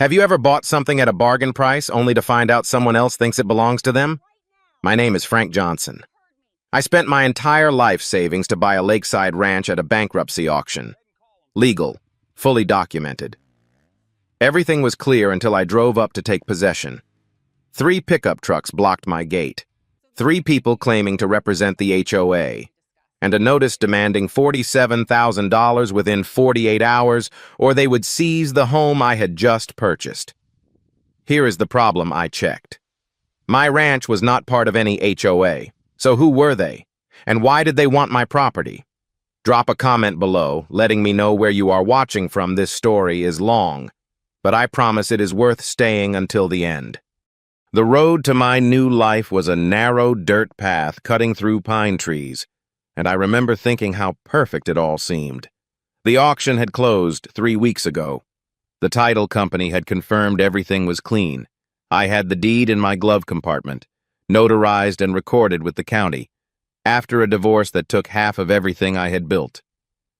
Have you ever bought something at a bargain price only to find out someone else thinks it belongs to them? My name is Frank Johnson. I spent my entire life savings to buy a lakeside ranch at a bankruptcy auction. Legal, fully documented. Everything was clear until I drove up to take possession. 3 pickup trucks blocked my gate. 3 people claiming to represent the HOA. And a notice demanding $47,000 within 48 hours, or they would seize the home I had just purchased. Here is the problem I checked. My ranch was not part of any HOA, so who were they? And why did they want my property? Drop a comment below, letting me know where you are watching from. This story is long, but I promise it is worth staying until the end. The road to my new life was a narrow dirt path cutting through pine trees, and I remember thinking how perfect it all seemed. The auction had closed 3 weeks ago. The title company had confirmed everything was clean. I had the deed in my glove compartment, notarized and recorded with the county, after a divorce that took half of everything I had built.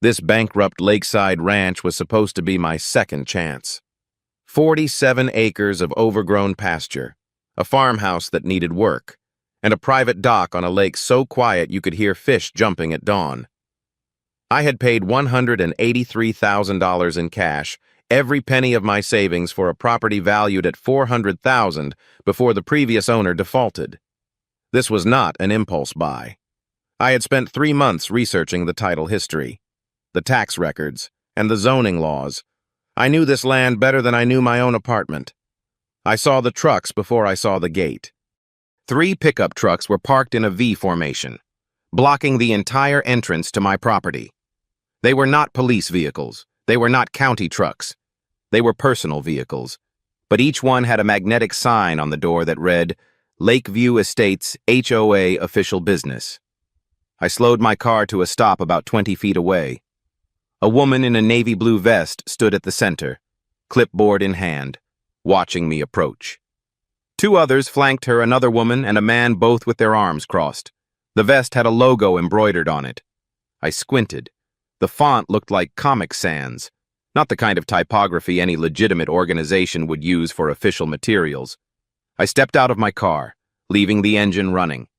This bankrupt lakeside ranch was supposed to be my second chance. 47 acres of overgrown pasture, a farmhouse that needed work, and a private dock on a lake so quiet you could hear fish jumping at dawn. I had paid $183,000 in cash, every penny of my savings, for a property valued at $400,000 before the previous owner defaulted. This was not an impulse buy. I had spent 3 months researching the title history, the tax records, and the zoning laws. I knew this land better than I knew my own apartment. I saw the trucks before I saw the gate. 3 pickup trucks were parked in a V formation, blocking the entire entrance to my property. They were not police vehicles. They were not county trucks. They were personal vehicles, but each one had a magnetic sign on the door that read, Lakeview Estates HOA Official Business. I slowed my car to a stop about 20 feet away. A woman in a navy blue vest stood at the center, clipboard in hand, watching me approach. 2 others flanked her, another woman and a man, both with their arms crossed. The vest had a logo embroidered on it. I squinted. The font looked like Comic Sans, not the kind of typography any legitimate organization would use for official materials. I stepped out of my car, leaving the engine running.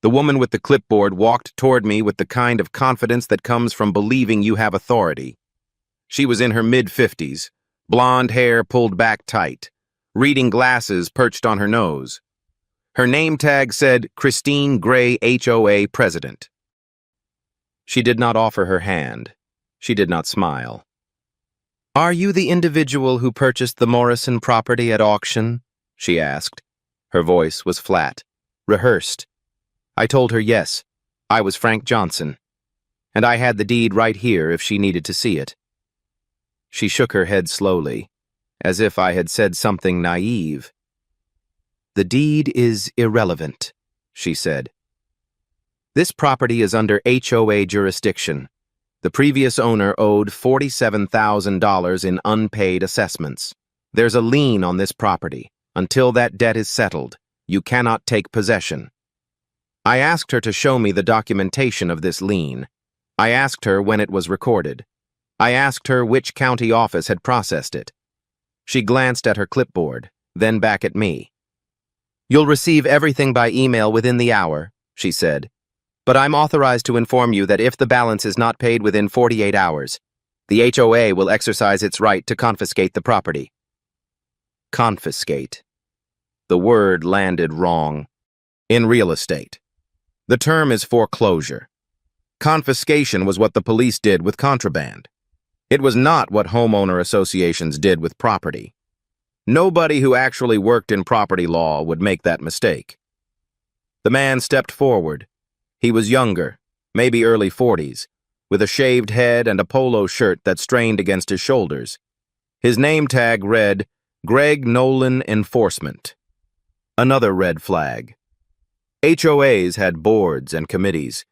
The woman with the clipboard walked toward me with the kind of confidence that comes from believing you have authority. She was in her mid-50s, blonde hair pulled back tight, reading glasses perched on her nose. Her name tag said Christine Gray, HOA President. She did not offer her hand. She did not smile. "Are you the individual who purchased the Morrison property at auction?" she asked. Her voice was flat, rehearsed. I told her yes, I was Frank Johnson, and I had the deed right here if she needed to see it. She shook her head slowly, as if I had said something naive. "The deed is irrelevant," she said. "This property is under HOA jurisdiction. The previous owner owed $47,000 in unpaid assessments. There's a lien on this property. Until that debt is settled, you cannot take possession." I asked her to show me the documentation of this lien. I asked her when it was recorded. I asked her which county office had processed it. She glanced at her clipboard, then back at me. "You'll receive everything by email within the hour," she said. "But I'm authorized to inform you that if the balance is not paid within 48 hours, the HOA will exercise its right to confiscate the property." Confiscate. The word landed wrong. In real estate, the term is foreclosure. Confiscation was what the police did with contraband. It was not what homeowner associations did with property. Nobody who actually worked in property law would make that mistake. The man stepped forward. He was younger, maybe early 40s, with a shaved head and a polo shirt that strained against his shoulders. His name tag read, Greg Nolan Enforcement. Another red flag. HOAs had boards and committees.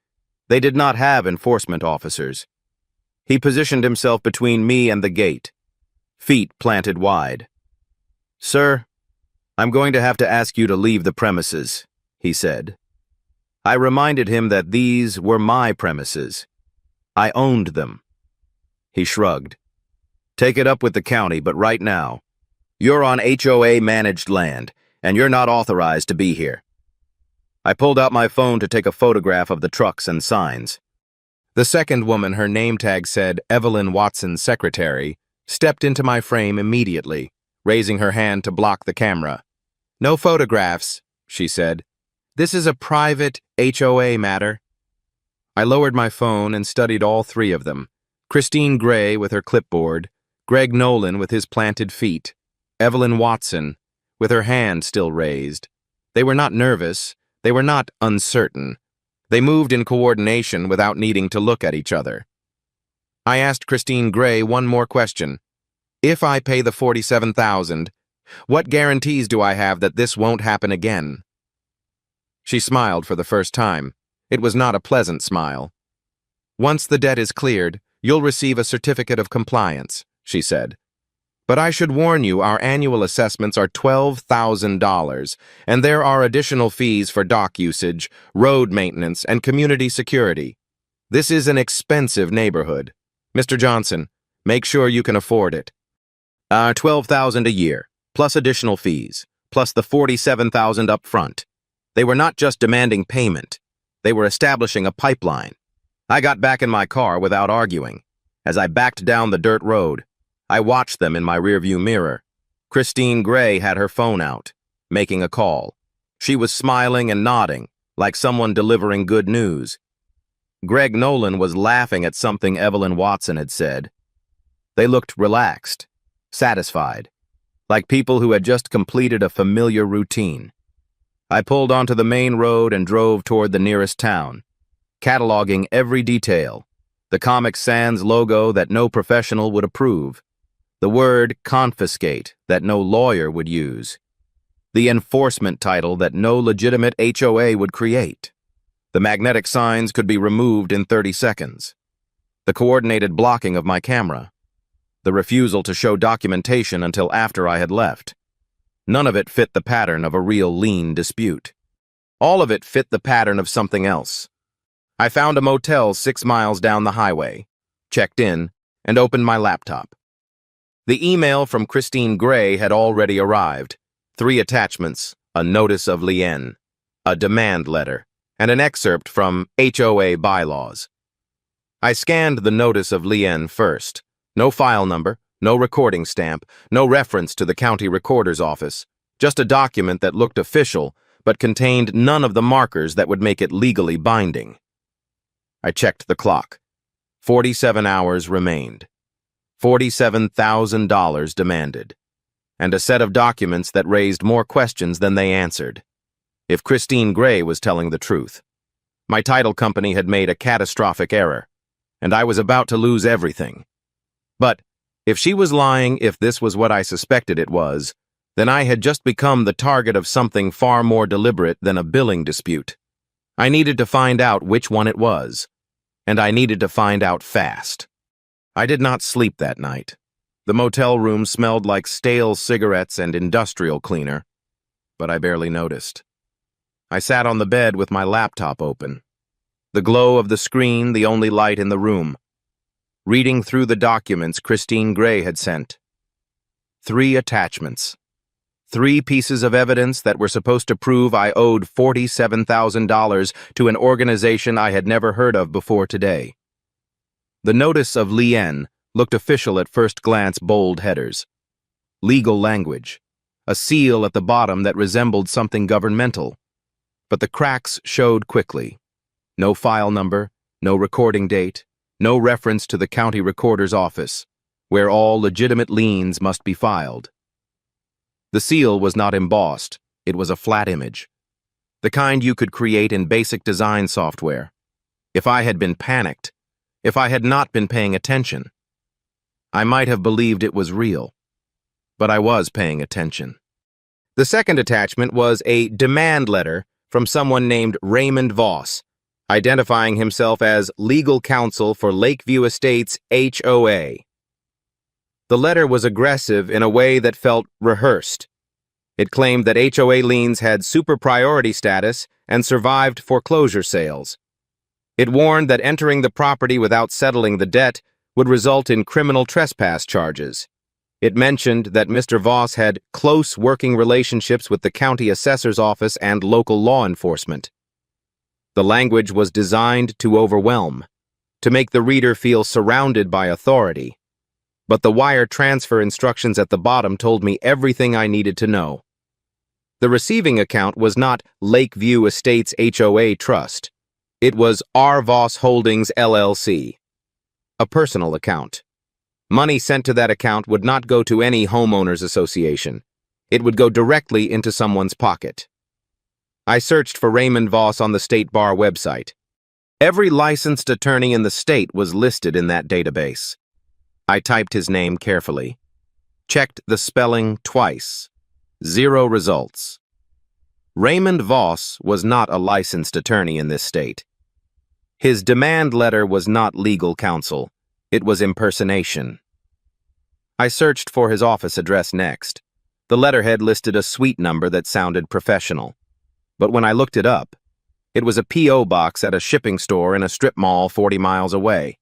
They did not have enforcement officers. He positioned himself between me and the gate, feet planted wide. "Sir, I'm going to have to ask you to leave the premises," he said. I reminded him that these were my premises. I owned them. He shrugged. "Take it up with the county, but right now, You're on HOA managed land, and you're not authorized to be here. I pulled out my phone to take a photograph of the trucks and signs. The second woman, her name tag said Evelyn Watson, secretary, stepped into my frame immediately, raising her hand to block the camera. "No photographs," she said. "This is a private HOA matter." I lowered my phone and studied all three of them. Christine Gray with her clipboard, Greg Nolan with his planted feet, Evelyn Watson with her hand still raised. They were not nervous. They were not uncertain. They moved in coordination without needing to look at each other. I asked Christine Gray one more question. "If I pay the $47,000, what guarantees do I have that this won't happen again?" She smiled for the first time. It was not a pleasant smile. "Once the debt is cleared, you'll receive a certificate of compliance," she said. "But I should warn you, our annual assessments are $12,000, and there are additional fees for dock usage, road maintenance, and community security. This is an expensive neighborhood. Mr. Johnson, make sure you can afford it." $12,000 a year, plus additional fees, plus the $47,000 up front. They were not just demanding payment. They were establishing a pipeline. I got back in my car without arguing. As I backed down the dirt road, I watched them in my rearview mirror. Christine Gray had her phone out, making a call. She was smiling and nodding, like someone delivering good news. Greg Nolan was laughing at something Evelyn Watson had said. They looked relaxed, satisfied, like people who had just completed a familiar routine. I pulled onto the main road and drove toward the nearest town, cataloging every detail, the Comic Sans logo that no professional would approve, the word confiscate that no lawyer would use, the enforcement title that no legitimate HOA would create. The magnetic signs could be removed in 30 seconds. The coordinated blocking of my camera. The refusal to show documentation until after I had left. None of it fit the pattern of a real lien dispute. All of it fit the pattern of something else. I found a motel 6 miles down the highway, checked in, and opened my laptop. The email from Christine Gray had already arrived. 3 attachments, a notice of lien, a demand letter, and an excerpt from HOA bylaws. I scanned the notice of lien first. No file number, no recording stamp, no reference to the county recorder's office, just a document that looked official but contained none of the markers that would make it legally binding. I checked the clock. 47 hours remained. $47,000 demanded. And a set of documents that raised more questions than they answered. If Christine Gray was telling the truth. My title company had made a catastrophic error, and I was about to lose everything. But if she was lying, if this was what I suspected it was, then I had just become the target of something far more deliberate than a billing dispute. I needed to find out which one it was, and I needed to find out fast. I did not sleep that night. The motel room smelled like stale cigarettes and industrial cleaner, but I barely noticed. I sat on the bed with my laptop open. The glow of the screen, the only light in the room. Reading through the documents Christine Gray had sent. 3 attachments. 3 pieces of evidence that were supposed to prove I owed $47,000 to an organization I had never heard of before today. The notice of lien looked official at first glance, bold headers. Legal language. A seal at the bottom that resembled something governmental. But the cracks showed quickly. No file number, no recording date, no reference to the county recorder's office, where all legitimate liens must be filed. The seal was not embossed, it was a flat image. The kind you could create in basic design software. If I had been panicked, if I had not been paying attention, I might have believed it was real. But I was paying attention. The second attachment was a demand letter from someone named Raymond Voss, identifying himself as legal counsel for Lakeview Estates HOA. The letter was aggressive in a way that felt rehearsed. It claimed that HOA liens had super priority status and survived foreclosure sales. It warned that entering the property without settling the debt would result in criminal trespass charges. It mentioned that Mr. Voss had close working relationships with the county assessor's office and local law enforcement. The language was designed to overwhelm, to make the reader feel surrounded by authority. But the wire transfer instructions at the bottom told me everything I needed to know. The receiving account was not Lakeview Estates HOA Trust. It was R. Voss Holdings LLC, a personal account. Money sent to that account would not go to any homeowners association. It would go directly into someone's pocket. I searched for Raymond Voss on the State Bar website. Every licensed attorney in the state was listed in that database. I typed his name carefully. Checked the spelling twice. 0 results. Raymond Voss was not a licensed attorney in this state. His demand letter was not legal counsel. It was impersonation. I searched for his office address next. The letterhead listed a suite number that sounded professional. But when I looked it up, it was a P.O. box at a shipping store in a strip mall 40 miles away.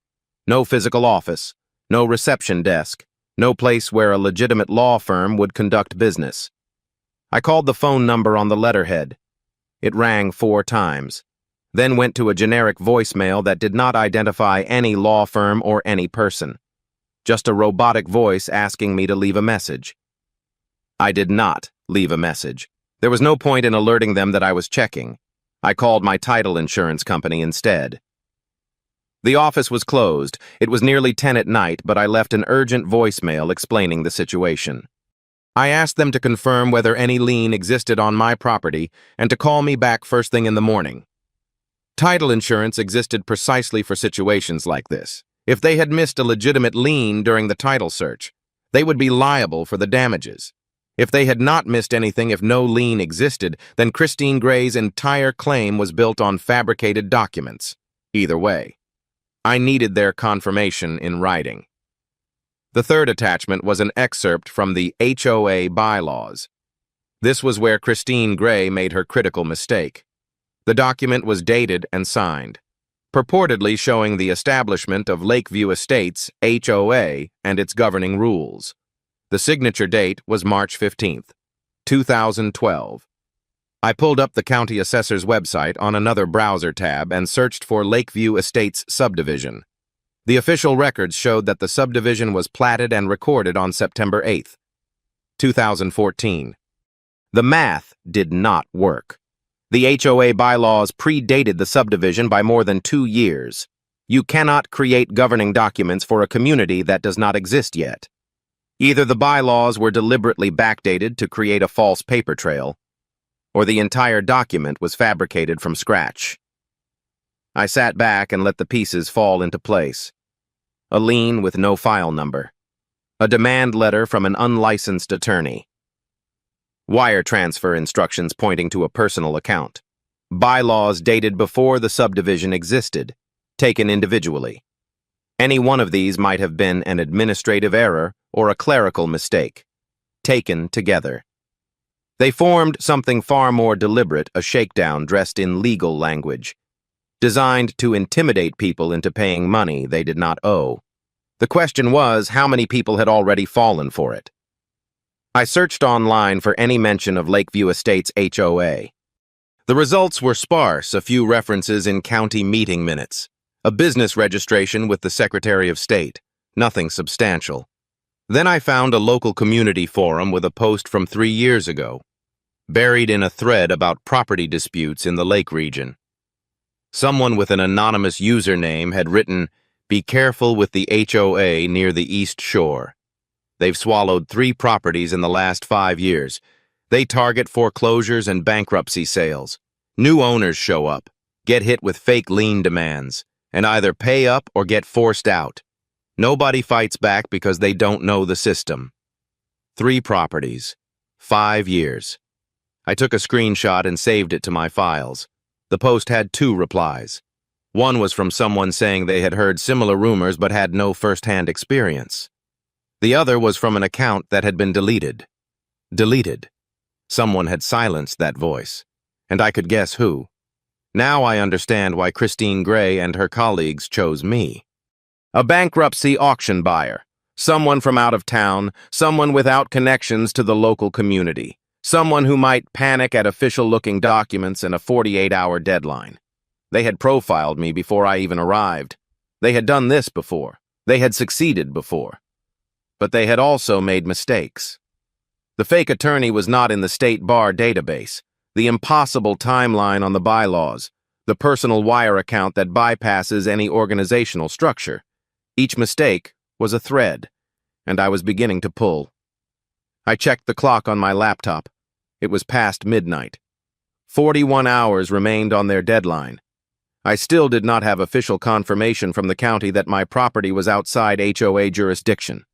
No physical office, no reception desk, no place where a legitimate law firm would conduct business. I called the phone number on the letterhead. It rang 4 times, then went to a generic voicemail that did not identify any law firm or any person. Just a robotic voice asking me to leave a message. I did not leave a message. There was no point in alerting them that I was checking. I called my title insurance company instead. The office was closed. It was nearly 10 at night, but I left an urgent voicemail explaining the situation. I asked them to confirm whether any lien existed on my property and to call me back first thing in the morning. Title insurance existed precisely for situations like this. If they had missed a legitimate lien during the title search, they would be liable for the damages. If they had not missed anything, if no lien existed, then Christine Gray's entire claim was built on fabricated documents. Either way, I needed their confirmation in writing. The third attachment was an excerpt from the HOA bylaws. This was where Christine Gray made her critical mistake. The document was dated and signed, purportedly showing the establishment of Lakeview Estates, HOA, and its governing rules. The signature date was March 15th, 2012. I pulled up the county assessor's website on another browser tab and searched for Lakeview Estates subdivision. The official records showed that the subdivision was platted and recorded on September 8th, 2014. The math did not work. The HOA bylaws predated the subdivision by more than 2 years. You cannot create governing documents for a community that does not exist yet. Either the bylaws were deliberately backdated to create a false paper trail, or the entire document was fabricated from scratch. I sat back and let the pieces fall into place. A lien with no file number. A demand letter from an unlicensed attorney. Wire transfer instructions pointing to a personal account. Bylaws dated before the subdivision existed, taken individually. Any one of these might have been an administrative error or a clerical mistake, taken together. They formed something far more deliberate, a shakedown dressed in legal language, designed to intimidate people into paying money they did not owe. The question was, how many people had already fallen for it? I searched online for any mention of Lakeview Estates HOA. The results were sparse, a few references in county meeting minutes, a business registration with the Secretary of State, nothing substantial. Then I found a local community forum with a post from 3 years ago, buried in a thread about property disputes in the Lake region. Someone with an anonymous username had written, "Be careful with the HOA near the East Shore. They've swallowed 3 properties in the last 5 years. They target foreclosures and bankruptcy sales. New owners show up, get hit with fake lien demands, and either pay up or get forced out. Nobody fights back because they don't know the system. 3 properties, 5 years. I took a screenshot and saved it to my files. The post had 2 replies. One was from someone saying they had heard similar rumors but had no first-hand experience. The other was from an account that had been deleted. Deleted. Someone had silenced that voice, and I could guess who. Now I understand why Christine Gray and her colleagues chose me. A bankruptcy auction buyer, Someone from out of town, someone without connections to the local community, someone who might panic at official-looking documents and a 48-hour deadline. They had profiled me before I even arrived. They had done this before. They had succeeded before. But they had also made mistakes. The fake attorney was not in the state bar database, the impossible timeline on the bylaws, the personal wire account that bypasses any organizational structure. Each mistake was a thread, and I was beginning to pull. I checked the clock on my laptop. It was past midnight. 41 hours remained on their deadline. I still did not have official confirmation from the county that my property was outside HOA jurisdiction.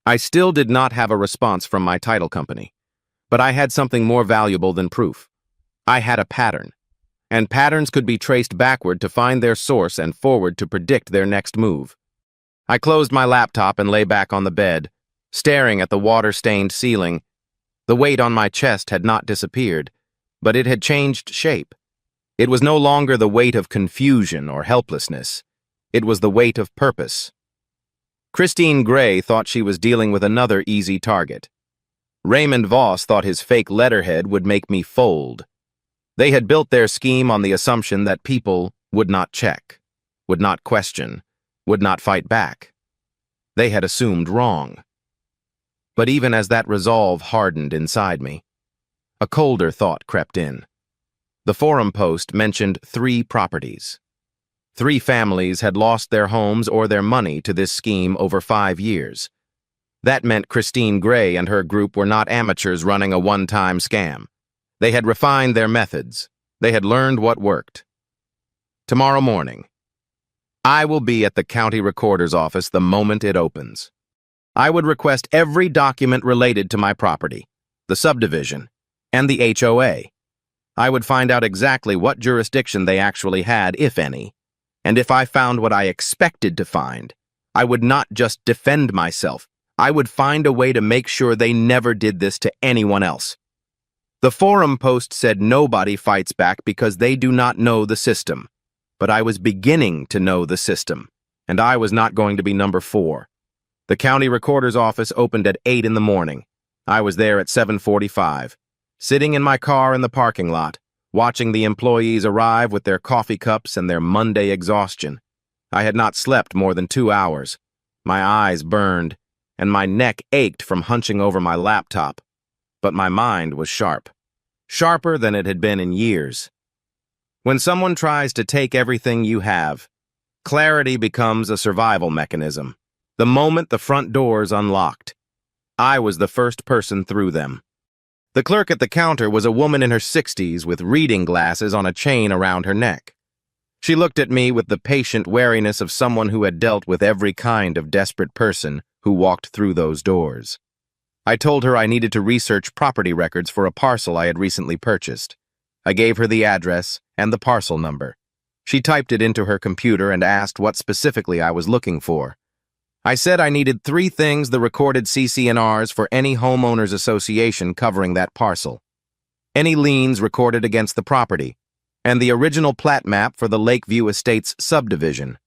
I still did not have a response from my title company. But I had something more valuable than proof. I had a pattern, and patterns could be traced backward to find their source and forward to predict their next move. I closed my laptop and lay back on the bed, staring at the water-stained ceiling. The weight on my chest had not disappeared, but it had changed shape. It was no longer the weight of confusion or helplessness. It was the weight of purpose. Christine Gray thought she was dealing with another easy target. Raymond Voss thought his fake letterhead would make me fold. They had built their scheme on the assumption that people would not check, would not question, would not fight back. They had assumed wrong. But even as that resolve hardened inside me, a colder thought crept in. The forum post mentioned 3 properties. 3 families had lost their homes or their money to this scheme over 5 years. That meant Christine Gray and her group were not amateurs running a one-time scam. They had refined their methods. They had learned what worked. Tomorrow morning, I will be at the county recorder's office the moment it opens. I would request every document related to my property, the subdivision, and the HOA. I would find out exactly what jurisdiction they actually had, if any. And if I found what I expected to find, I would not just defend myself. I would find a way to make sure they never did this to anyone else. The forum post said nobody fights back because they do not know the system. But I was beginning to know the system, and I was not going to be number 4. The county recorder's office opened at 8 in the morning. I was there at 7:45, sitting in my car in the parking lot, watching the employees arrive with their coffee cups and their Monday exhaustion. I had not slept more than 2 hours. My eyes burned, and my neck ached from hunching over my laptop. But my mind was sharp, sharper than it had been in years. When someone tries to take everything you have, clarity becomes a survival mechanism. The moment the front doors unlocked, I was the first person through them. The clerk at the counter was a woman in her 60s with reading glasses on a chain around her neck. She looked at me with the patient wariness of someone who had dealt with every kind of desperate person who walked through those doors. I told her I needed to research property records for a parcel I had recently purchased. I gave her the address and the parcel number. She typed it into her computer and asked what specifically I was looking for. I said I needed 3 things: the recorded CC&Rs for any homeowners association covering that parcel, any liens recorded against the property, and the original plat map for the Lakeview Estates subdivision.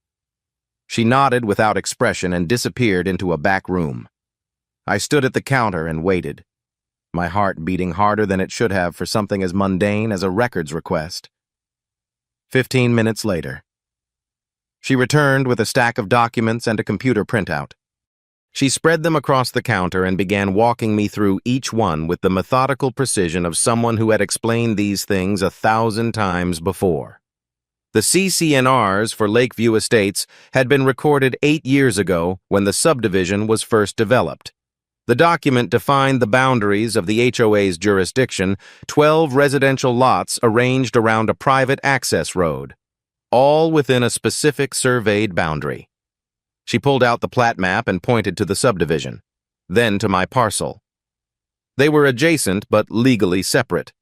She nodded without expression and disappeared into a back room. I stood at the counter and waited, my heart beating harder than it should have for something as mundane as a records request. 15 minutes later, she returned with a stack of documents and a computer printout. She spread them across the counter and began walking me through each one with the methodical precision of someone who had explained these things 1,000 times before. The CC&Rs for Lakeview Estates had been recorded 8 years ago when the subdivision was first developed. The document defined the boundaries of the HOA's jurisdiction, 12 residential lots arranged around a private access road, all within a specific surveyed boundary. She pulled out the plat map and pointed to the subdivision, then to my parcel. They were adjacent but legally separate.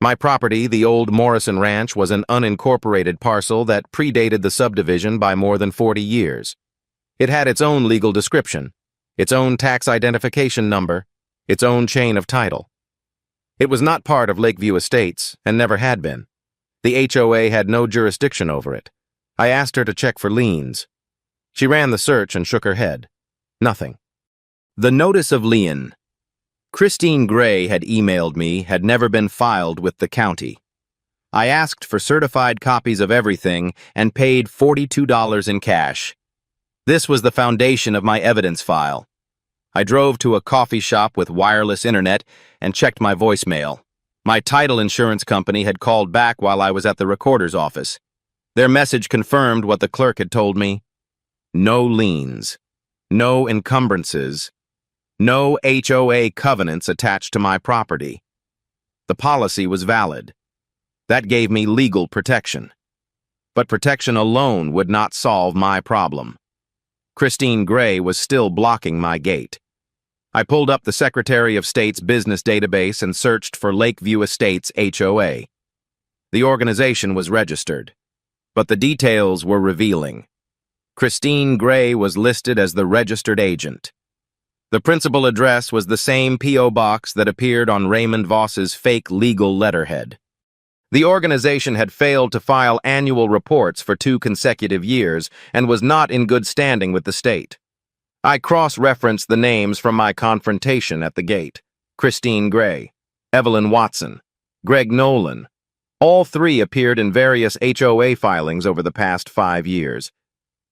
My property, the old Morrison Ranch, was an unincorporated parcel that predated the subdivision by more than 40 years. It had its own legal description, its own tax identification number, its own chain of title. It was not part of Lakeview Estates and never had been. The HOA had no jurisdiction over it. I asked her to check for liens. She ran the search and shook her head. Nothing. The Notice of Lien. Christine Gray had emailed me, had never been filed with the county. I asked for certified copies of everything and paid $42 in cash. This was the foundation of my evidence file. I drove to a coffee shop with wireless internet and checked my voicemail. My title insurance company had called back while I was at the recorder's office. Their message confirmed what the clerk had told me. No liens, no encumbrances, no HOA covenants attached to my property. The policy was valid. That gave me legal protection. But protection alone would not solve my problem. Christine Gray was still blocking my gate. I pulled up the Secretary of State's business database and searched for Lakeview Estates HOA. The organization was registered, but the details were revealing. Christine Gray was listed as the registered agent. The principal address was the same P.O. box that appeared on Raymond Voss's fake legal letterhead. The organization had failed to file annual reports for 2 consecutive years and was not in good standing with the state. I cross-referenced the names from my confrontation at the gate. Christine Gray, Evelyn Watson, Greg Nolan. All 3 appeared in various HOA filings over the past 5 years.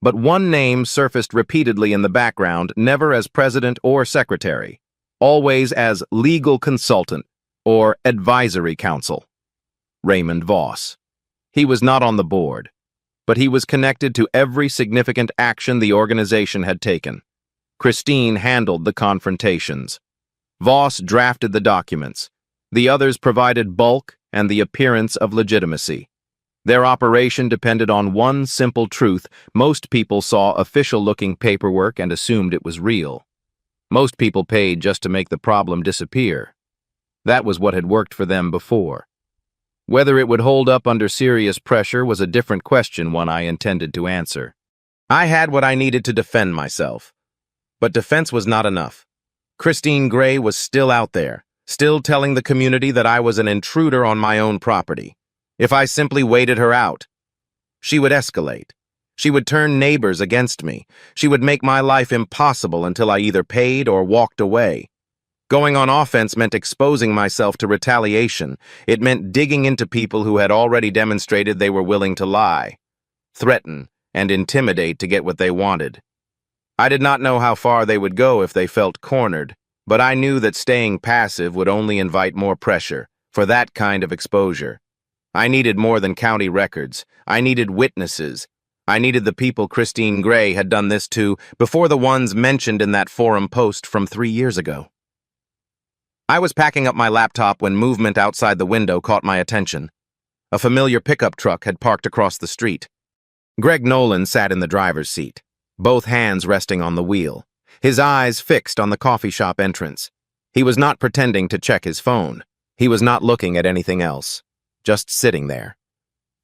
But one name surfaced repeatedly in the background, never as president or secretary, always as legal consultant or advisory counsel. Raymond Voss. He was not on the board, but he was connected to every significant action the organization had taken. Christine handled the confrontations. Voss drafted the documents. The others provided bulk and the appearance of legitimacy. Their operation depended on one simple truth: most people saw official-looking paperwork and assumed it was real. Most people paid just to make the problem disappear. That was what had worked for them before. Whether it would hold up under serious pressure was a different question, one I intended to answer. I had what I needed to defend myself. But defense was not enough. Christine Gray was still out there, still telling the community that I was an intruder on my own property. If I simply waited her out, she would escalate. She would turn neighbors against me. She would make my life impossible until I either paid or walked away. Going on offense meant exposing myself to retaliation. It meant digging into people who had already demonstrated they were willing to lie, threaten, and intimidate to get what they wanted. I did not know how far they would go if they felt cornered, but I knew that staying passive would only invite more pressure for that kind of exposure. I needed more than county records. I needed witnesses. I needed the people Christine Gray had done this to before the ones mentioned in that forum post from 3 years ago. I was packing up my laptop when movement outside the window caught my attention. A familiar pickup truck had parked across the street. Greg Nolan sat in the driver's seat, both hands resting on the wheel, his eyes fixed on the coffee shop entrance. He was not pretending to check his phone. He was not looking at anything else, just sitting there,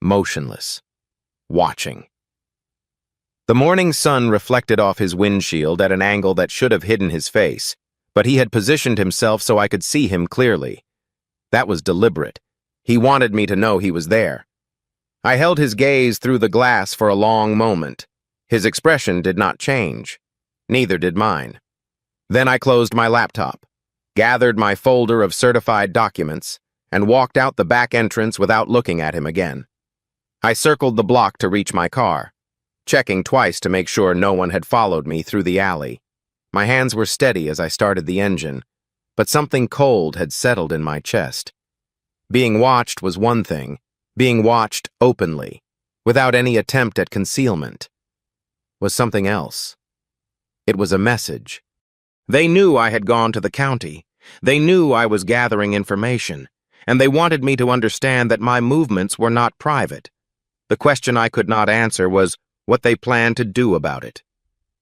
motionless, watching. The morning sun reflected off his windshield at an angle that should have hidden his face, but he had positioned himself so I could see him clearly. That was deliberate. He wanted me to know he was there. I held his gaze through the glass for a long moment. His expression did not change. Neither did mine. Then I closed my laptop, gathered my folder of certified documents, and walked out the back entrance without looking at him again. I circled the block to reach my car, checking twice to make sure no one had followed me through the alley. My hands were steady as I started the engine, but something cold had settled in my chest. Being watched was one thing. Being watched openly, without any attempt at concealment, was something else. It was a message. They knew I had gone to the county. They knew I was gathering information, and they wanted me to understand that my movements were not private. The question I could not answer was what they planned to do about it.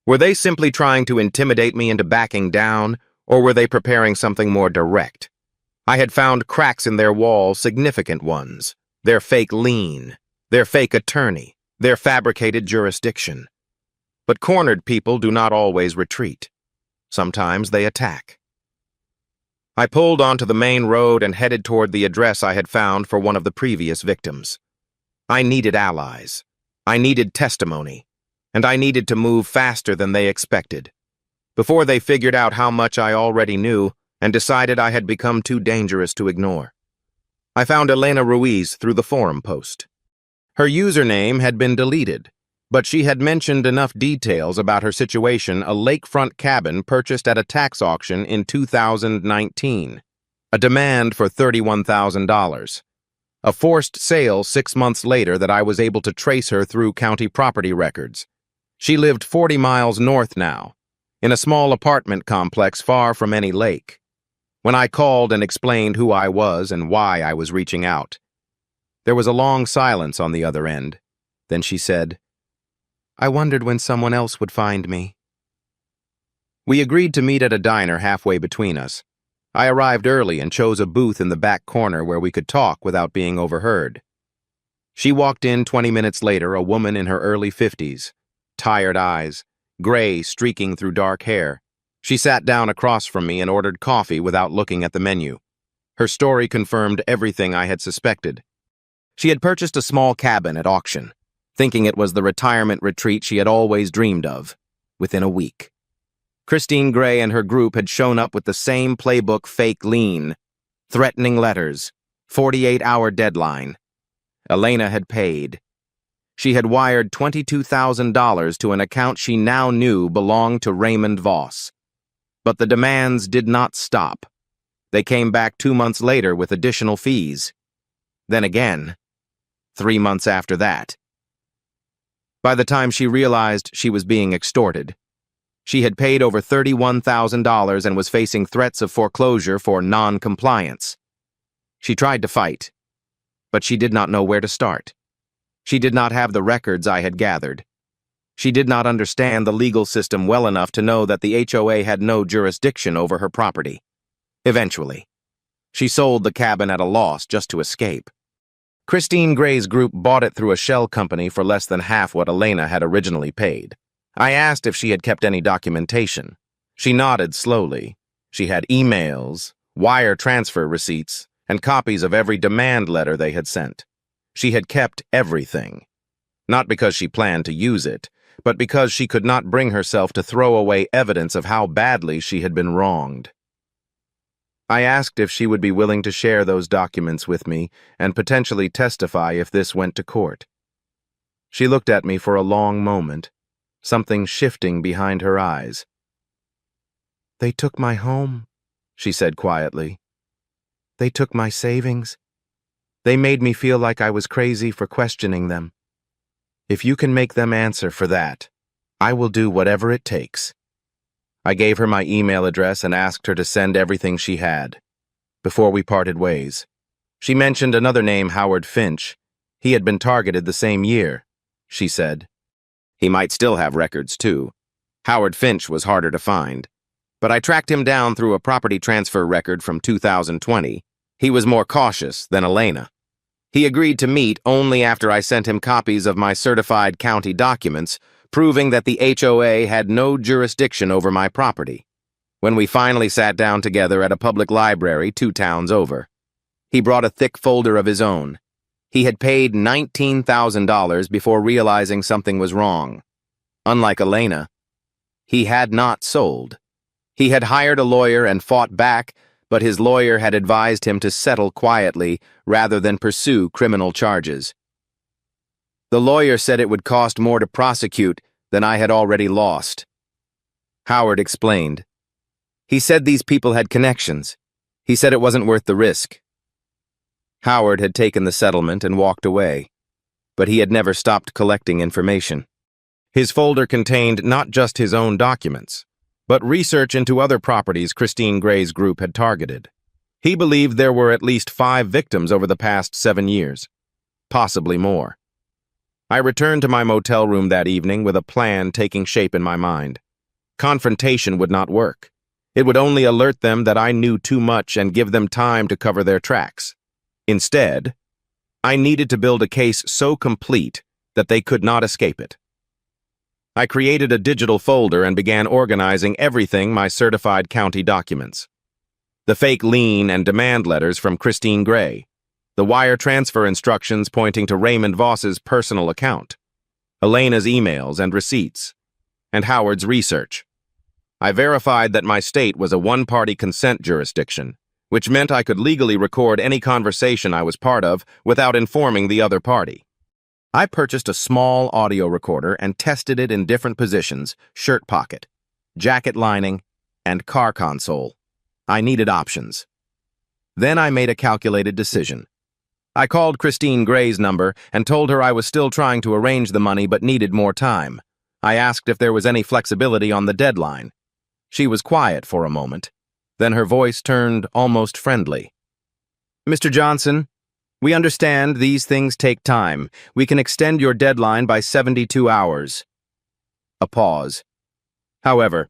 Were they simply trying to intimidate me into backing down, or were they preparing something more direct? I had found cracks in their wall, significant ones. Their fake lien, their fake attorney, their fabricated jurisdiction. But cornered people do not always retreat. Sometimes they attack. I pulled onto the main road and headed toward the address I had found for one of the previous victims. I needed allies. I needed testimony. And I needed to move faster than they expected. before they figured out how much I already knew and decided I had become too dangerous to ignore. I found Elena Ruiz through the forum post. Her username had been deleted, but she had mentioned enough details about her situation: a lakefront cabin purchased at a tax auction in 2019, a demand for $31,000, a forced sale 6 months later that I was able to trace her through county property records. She lived 40 miles north now, in a small apartment complex far from any lake. When I called and explained who I was and why I was reaching out, there was a long silence on the other end. Then she said, "I wondered when someone else would find me." We agreed to meet at a diner halfway between us. I arrived early and chose a booth in the back corner where we could talk without being overheard. She walked in 20 minutes later, a woman in her early 50s, tired eyes, gray streaking through dark hair. She sat down across from me and ordered coffee without looking at the menu. Her story confirmed everything I had suspected. She had purchased a small cabin at auction, thinking it was the retirement retreat she had always dreamed of, within a week. Christine Gray and her group had shown up with the same playbook fake lien, threatening letters, 48-hour deadline. Elena had paid. She had wired $22,000 to an account she now knew belonged to Raymond Voss. But the demands did not stop. They came back 2 months later with additional fees. Then again, 3 months after that. By the time she realized she was being extorted, she had paid over $31,000 and was facing threats of foreclosure for non-compliance. She tried to fight, but she did not know where to start. She did not have the records I had gathered. She did not understand the legal system well enough to know that the HOA had no jurisdiction over her property. Eventually, she sold the cabin at a loss just to escape. Christine Gray's group bought it through a shell company for less than half what Elena had originally paid. I asked if she had kept any documentation. She nodded slowly. She had emails, wire transfer receipts, and copies of every demand letter they had sent. She had kept everything. Not because she planned to use it, but because she could not bring herself to throw away evidence of how badly she had been wronged. I asked if she would be willing to share those documents with me and potentially testify if this went to court. She looked at me for a long moment, something shifting behind her eyes. "They took my home," she said quietly. "They took my savings. They made me feel like I was crazy for questioning them. If you can make them answer for that, I will do whatever it takes." I gave her my email address and asked her to send everything she had. Before we parted ways, she mentioned another name, Howard Finch. He had been targeted the same year, she said. He might still have records, too. Howard Finch was harder to find. But I tracked him down through a property transfer record from 2020. He was more cautious than Elena. He agreed to meet only after I sent him copies of my certified county documents, proving that the HOA had no jurisdiction over my property. When we finally sat down together at a public library 2 towns over, he brought a thick folder of his own. He had paid $19,000 before realizing something was wrong. Unlike Elena, he had not sold. He had hired a lawyer and fought back, but his lawyer had advised him to settle quietly rather than pursue criminal charges. The lawyer said it would cost more to prosecute than I had already lost. Howard explained. He said these people had connections. He said it wasn't worth the risk. Howard had taken the settlement and walked away, but he had never stopped collecting information. His folder contained not just his own documents, but research into other properties Christine Gray's group had targeted. He believed there were at least 5 victims over the past 7 years, possibly more. I returned to my motel room that evening with a plan taking shape in my mind. Confrontation would not work. It would only alert them that I knew too much and give them time to cover their tracks. Instead, I needed to build a case so complete that they could not escape it. I created a digital folder and began organizing everything my certified county documents. The fake lien and demand letters from Christine Gray, the wire transfer instructions pointing to Raymond Voss's personal account, Elena's emails and receipts, and Howard's research. I verified that my state was a one-party consent jurisdiction, which meant I could legally record any conversation I was part of without informing the other party. I purchased a small audio recorder and tested it in different positions: shirt pocket, jacket lining, and car console. I needed options. Then I made a calculated decision. I called Christine Gray's number and told her I was still trying to arrange the money but needed more time. I asked if there was any flexibility on the deadline. She was quiet for a moment. Then her voice turned almost friendly. "Mr. Johnson, we understand these things take time. We can extend your deadline by 72 hours. A pause. "However,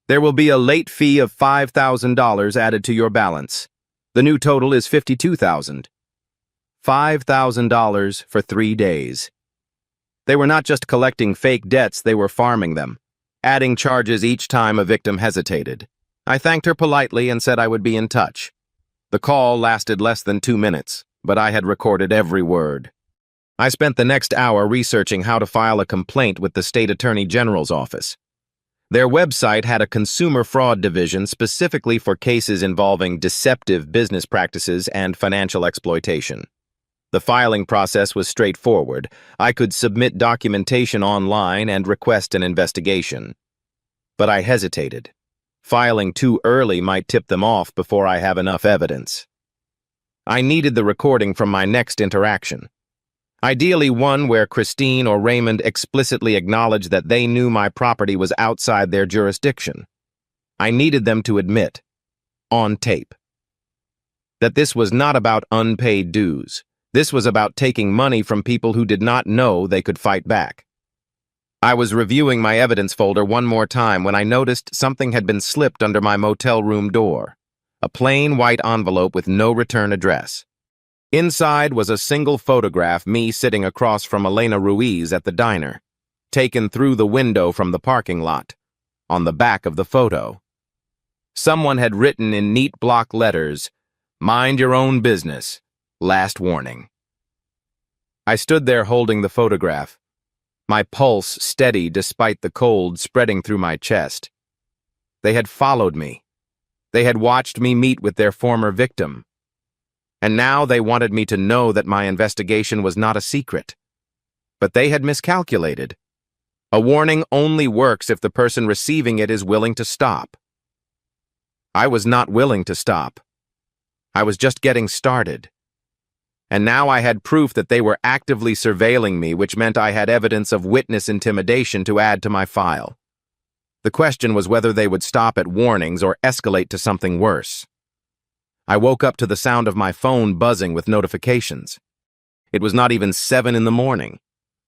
there will be a late fee of $5,000 added to your balance. The new total is $52,000. $5,000 for 3 days. They were not just collecting fake debts, they were farming them, adding charges each time a victim hesitated. I thanked her politely and said I would be in touch. The call lasted less than 2 minutes, but I had recorded every word. I spent the next hour researching how to file a complaint with the State Attorney General's office. Their website had a consumer fraud division specifically for cases involving deceptive business practices and financial exploitation. The filing process was straightforward. I could submit documentation online and request an investigation. But I hesitated. Filing too early might tip them off before I have enough evidence. I needed the recording from my next interaction. Ideally one where Christine or Raymond explicitly acknowledged that they knew my property was outside their jurisdiction. I needed them to admit, on tape, that this was not about unpaid dues. This was about taking money from people who did not know they could fight back. I was reviewing my evidence folder one more time when I noticed something had been slipped under my motel room door. A plain white envelope with no return address. Inside was a single photograph, me sitting across from Elena Ruiz at the diner, taken through the window from the parking lot. On the back of the photo, someone had written in neat block letters, "Mind your own business. Last warning." I stood there holding the photograph, my pulse steady despite the cold spreading through my chest. They had followed me. They had watched me meet with their former victim. And now they wanted me to know that my investigation was not a secret. But they had miscalculated. A warning only works if the person receiving it is willing to stop. I was not willing to stop. I was just getting started. And now I had proof that they were actively surveilling me, which meant I had evidence of witness intimidation to add to my file. The question was whether they would stop at warnings or escalate to something worse. I woke up to the sound of my phone buzzing with notifications. It was not even 7 in the morning,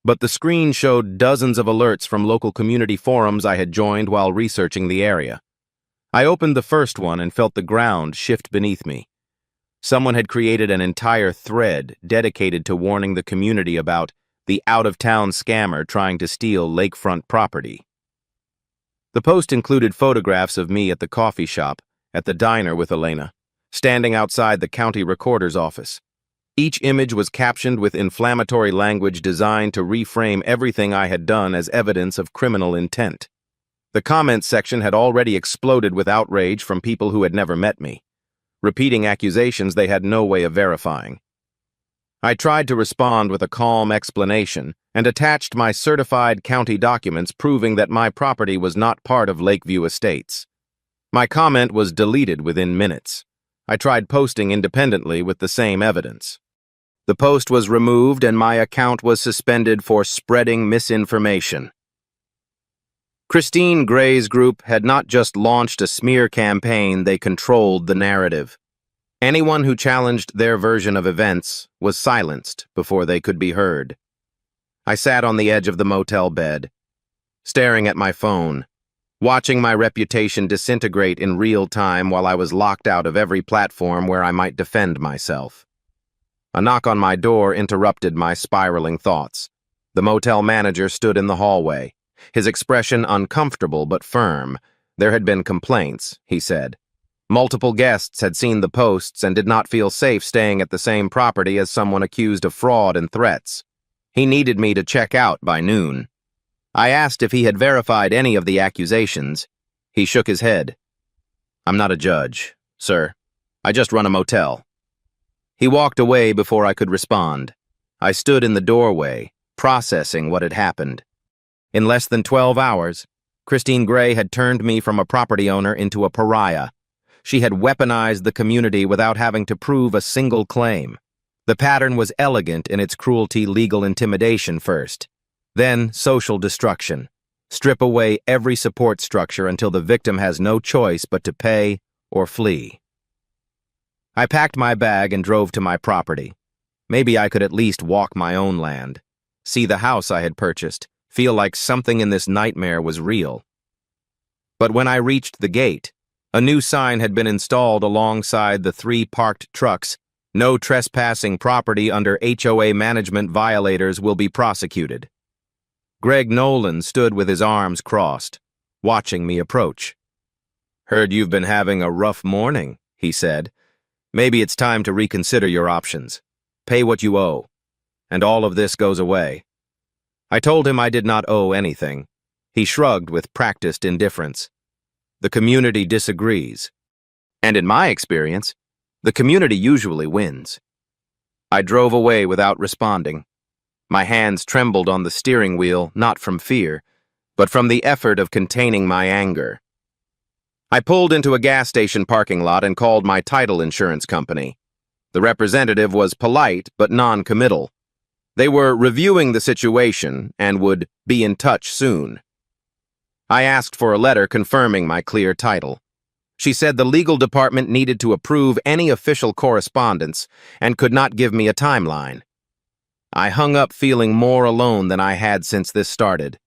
but the screen showed dozens of alerts from local community forums I had joined while researching the area. I opened the first one and felt the ground shift beneath me. Someone had created an entire thread dedicated to warning the community about the out-of-town scammer trying to steal lakefront property. The post included photographs of me at the coffee shop, at the diner with Elena, standing outside the county recorder's office. Each image was captioned with inflammatory language designed to reframe everything I had done as evidence of criminal intent. The comments section had already exploded with outrage from people who had never met me, repeating accusations they had no way of verifying. I tried to respond with a calm explanation and attached my certified county documents proving that my property was not part of Lakeview Estates. My comment was deleted within minutes. I tried posting independently with the same evidence. The post was removed and my account was suspended for spreading misinformation. Christine Gray's group had not just launched a smear campaign, they controlled the narrative. Anyone who challenged their version of events was silenced before they could be heard. I sat on the edge of the motel bed, staring at my phone, watching my reputation disintegrate in real time while I was locked out of every platform where I might defend myself. A knock on my door interrupted my spiraling thoughts. The motel manager stood in the hallway, his expression uncomfortable but firm. There had been complaints, he said. Multiple guests had seen the posts and did not feel safe staying at the same property as someone accused of fraud and threats. He needed me to check out by noon. I asked if he had verified any of the accusations. He shook his head. I'm not a judge, sir. I just run a motel. He walked away before I could respond. I stood in the doorway, processing what had happened. In less than 12 hours, Christine Gray had turned me from a property owner into a pariah. She had weaponized the community without having to prove a single claim. The pattern was elegant in its cruelty, legal intimidation first. Then social destruction. Strip away every support structure until the victim has no choice but to pay or flee. I packed my bag and drove to my property. Maybe I could at least walk my own land, see the house I had purchased, feel like something in this nightmare was real. But when I reached the gate, a new sign had been installed alongside the 3 parked trucks. No trespassing property under HOA management violators will be prosecuted. Greg Nolan stood with his arms crossed, watching me approach. Heard you've been having a rough morning, he said. Maybe it's time to reconsider your options. Pay what you owe, and all of this goes away. I told him I did not owe anything. He shrugged with practiced indifference. The community disagrees. And in my experience, the community usually wins. I drove away without responding. My hands trembled on the steering wheel, not from fear, but from the effort of containing my anger. I pulled into a gas station parking lot and called my title insurance company. The representative was polite but non-committal. They were reviewing the situation and would be in touch soon. I asked for a letter confirming my clear title. She said the legal department needed to approve any official correspondence and could not give me a timeline. I hung up feeling more alone than I had since this started.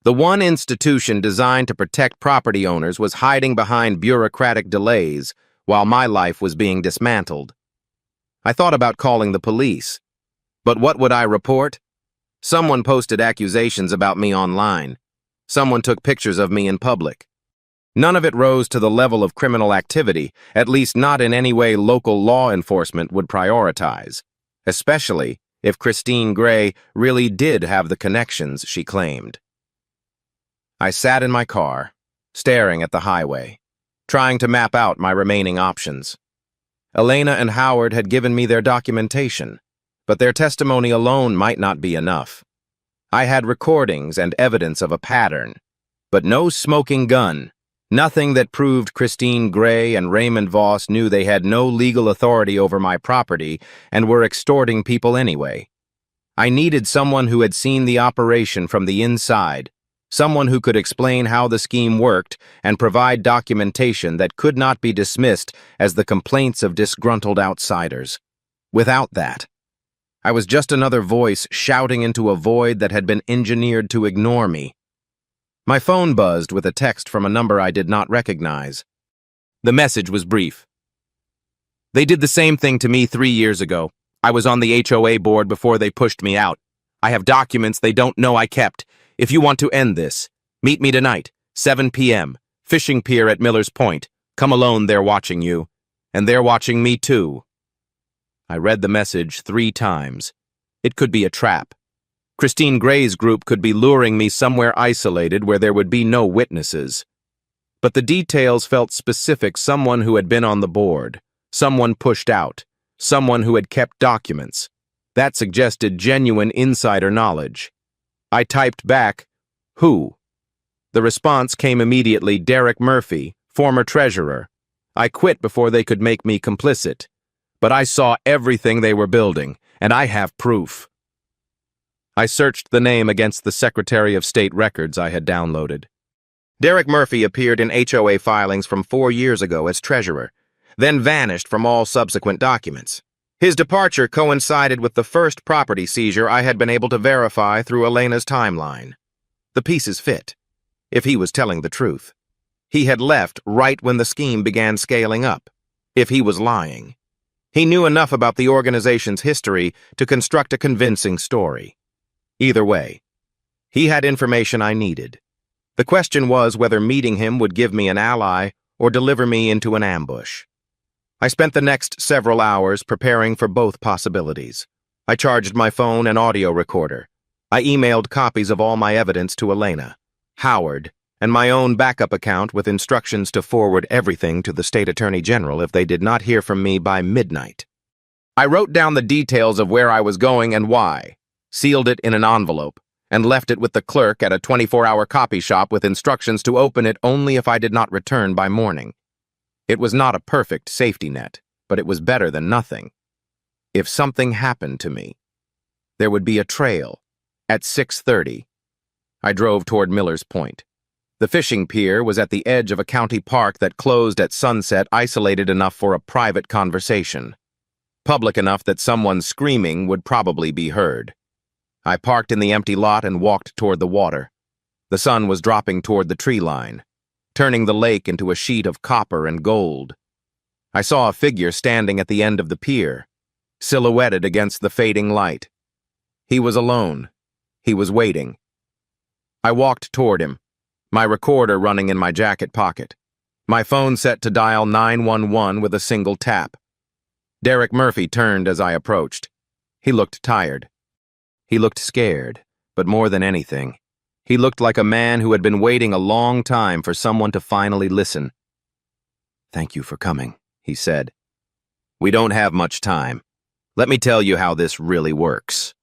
The one institution designed to protect property owners was hiding behind bureaucratic delays while my life was being dismantled. I thought about calling the police. But what would I report? Someone posted accusations about me online. Someone took pictures of me in public. None of it rose to the level of criminal activity, at least not in any way local law enforcement would prioritize, especially if Christine Gray really did have the connections she claimed. I sat in my car, staring at the highway, trying to map out my remaining options. Elena and Howard had given me their documentation, but their testimony alone might not be enough. I had recordings and evidence of a pattern, but no smoking gun, nothing that proved Christine Gray and Raymond Voss knew they had no legal authority over my property and were extorting people anyway. I needed someone who had seen the operation from the inside, someone who could explain how the scheme worked and provide documentation that could not be dismissed as the complaints of disgruntled outsiders. Without that, I was just another voice shouting into a void that had been engineered to ignore me. My phone buzzed with a text from a number I did not recognize. The message was brief. They did the same thing to me 3 years ago. I was on the HOA board before they pushed me out. I have documents they don't know I kept. If you want to end this, meet me tonight, 7 p.m., fishing pier at Miller's Point. Come alone, they're watching you. And they're watching me too. I read the message 3 times. It could be a trap. Christine Gray's group could be luring me somewhere isolated where there would be no witnesses. But the details felt specific: someone who had been on the board, someone pushed out, someone who had kept documents. That suggested genuine insider knowledge. I typed back, "Who?" The response came immediately: Derek Murphy, former treasurer. I quit before they could make me complicit. But I saw everything they were building, and I have proof. I searched the name against the Secretary of State records I had downloaded. Derek Murphy appeared in HOA filings from 4 years ago as treasurer, then vanished from all subsequent documents. His departure coincided with the first property seizure I had been able to verify through Elena's timeline. The pieces fit, if he was telling the truth. He had left right when the scheme began scaling up, if he was lying. He knew enough about the organization's history to construct a convincing story. Either way, he had information I needed. The question was whether meeting him would give me an ally or deliver me into an ambush. I spent the next several hours preparing for both possibilities. I charged my phone and audio recorder. I emailed copies of all my evidence to Elena, Howard, and my own backup account with instructions to forward everything to the state attorney general if they did not hear from me by midnight. I wrote down the details of where I was going and why, sealed it in an envelope, and left it with the clerk at a 24-hour copy shop with instructions to open it only if I did not return by morning. It was not a perfect safety net, but it was better than nothing. If something happened to me, there would be a trail. At 6:30, I drove toward Miller's Point. The fishing pier was at the edge of a county park that closed at sunset, isolated enough for a private conversation. Public enough that someone screaming would probably be heard. I parked in the empty lot and walked toward the water. The sun was dropping toward the tree line, turning the lake into a sheet of copper and gold. I saw a figure standing at the end of the pier, silhouetted against the fading light. He was alone. He was waiting. I walked toward him, my recorder running in my jacket pocket, my phone set to dial 911 with a single tap. Derek Murphy turned as I approached. He looked tired. He looked scared, but more than anything, he looked like a man who had been waiting a long time for someone to finally listen. "Thank you for coming," he said. "We don't have much time. Let me tell you how this really works."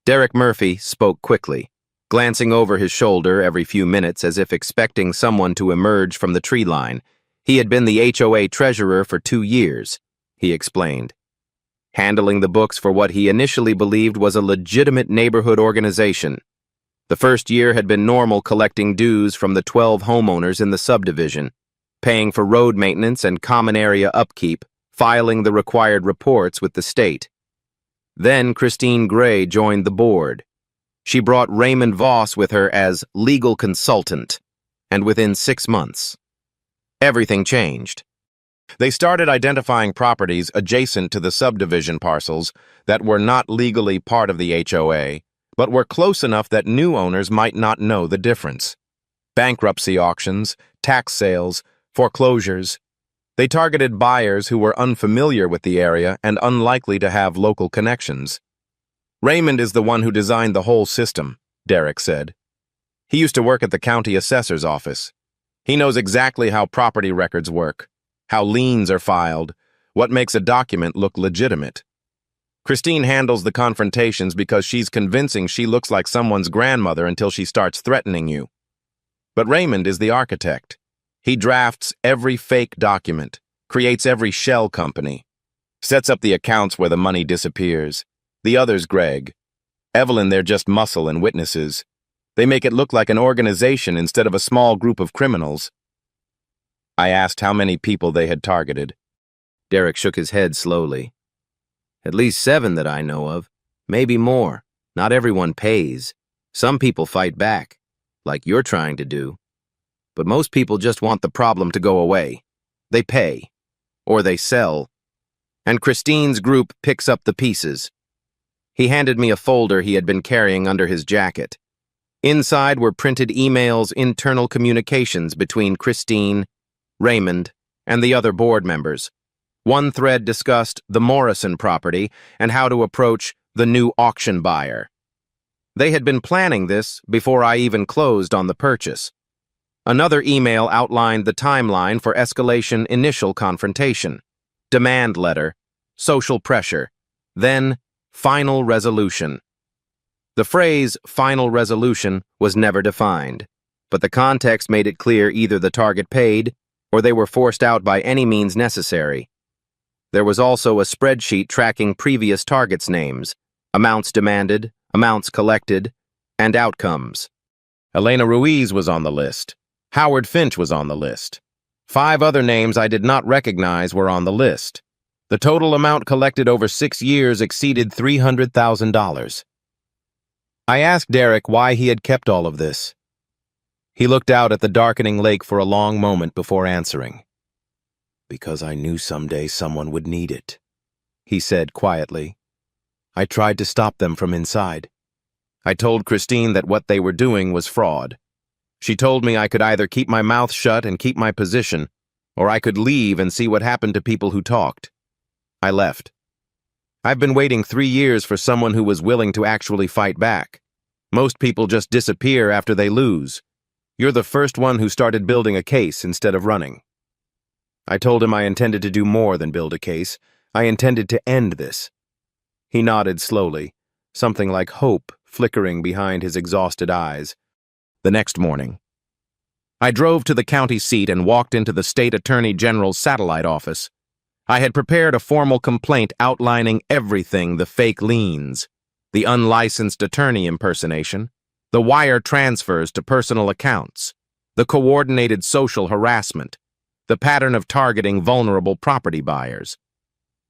Derek Murphy spoke quickly, glancing over his shoulder every few minutes as if expecting someone to emerge from the tree line. He had been the HOA treasurer for 2 years, he explained, handling the books for what he initially believed was a legitimate neighborhood organization. The first year had been normal, collecting dues from the 12 homeowners in the subdivision, paying for road maintenance and common area upkeep, filing the required reports with the state. Then Christine Gray joined the board. She brought Raymond Voss with her as legal consultant, and within 6 months, everything changed. They started identifying properties adjacent to the subdivision parcels that were not legally part of the HOA, but were close enough that new owners might not know the difference. Bankruptcy auctions, tax sales, foreclosures. They targeted buyers who were unfamiliar with the area and unlikely to have local connections. "Raymond is the one who designed the whole system," Derek said. "He used to work at the county assessor's office. He knows exactly how property records work, how liens are filed, what makes a document look legitimate. Christine handles the confrontations because she's convincing she looks like someone's grandmother until she starts threatening you. But Raymond is the architect. He drafts every fake document, creates every shell company, sets up the accounts where the money disappears. The others, Greg, Evelyn, they're just muscle and witnesses. They make it look like an organization instead of a small group of criminals." I asked how many people they had targeted. Derek shook his head slowly. "At least 7 that I know of, maybe more. Not everyone pays. Some people fight back, like you're trying to do. But most people just want the problem to go away. They pay, or they sell. And Christine's group picks up the pieces." He handed me a folder he had been carrying under his jacket. Inside were printed emails, internal communications between Christine, Raymond, and the other board members. One thread discussed the Morrison property and how to approach the new auction buyer. They had been planning this before I even closed on the purchase. Another email outlined the timeline for escalation: initial confrontation, demand letter, social pressure, then final resolution. The phrase final resolution was never defined, but the context made it clear either the target paid or they were forced out by any means necessary. There was also a spreadsheet tracking previous targets' names, amounts demanded, amounts collected, and outcomes. Elena Ruiz was on the list. Howard Finch was on the list. 5 other names I did not recognize were on the list. The total amount collected over 6 years exceeded $300,000. I asked Derek why he had kept all of this. He looked out at the darkening lake for a long moment before answering. "Because I knew someday someone would need it," he said quietly. "I tried to stop them from inside. I told Christine that what they were doing was fraud. She told me I could either keep my mouth shut and keep my position, or I could leave and see what happened to people who talked. I left. I've been waiting 3 years for someone who was willing to actually fight back. Most people just disappear after they lose. You're the first one who started building a case instead of running. I told him I intended to do more than build a case. I intended to end this. He nodded slowly, something like hope flickering behind his exhausted eyes. The next morning, I drove to the county seat and walked into the state attorney general's satellite office. I had prepared a formal complaint outlining everything: the fake liens, the unlicensed attorney impersonation, the wire transfers to personal accounts, the coordinated social harassment, the pattern of targeting vulnerable property buyers.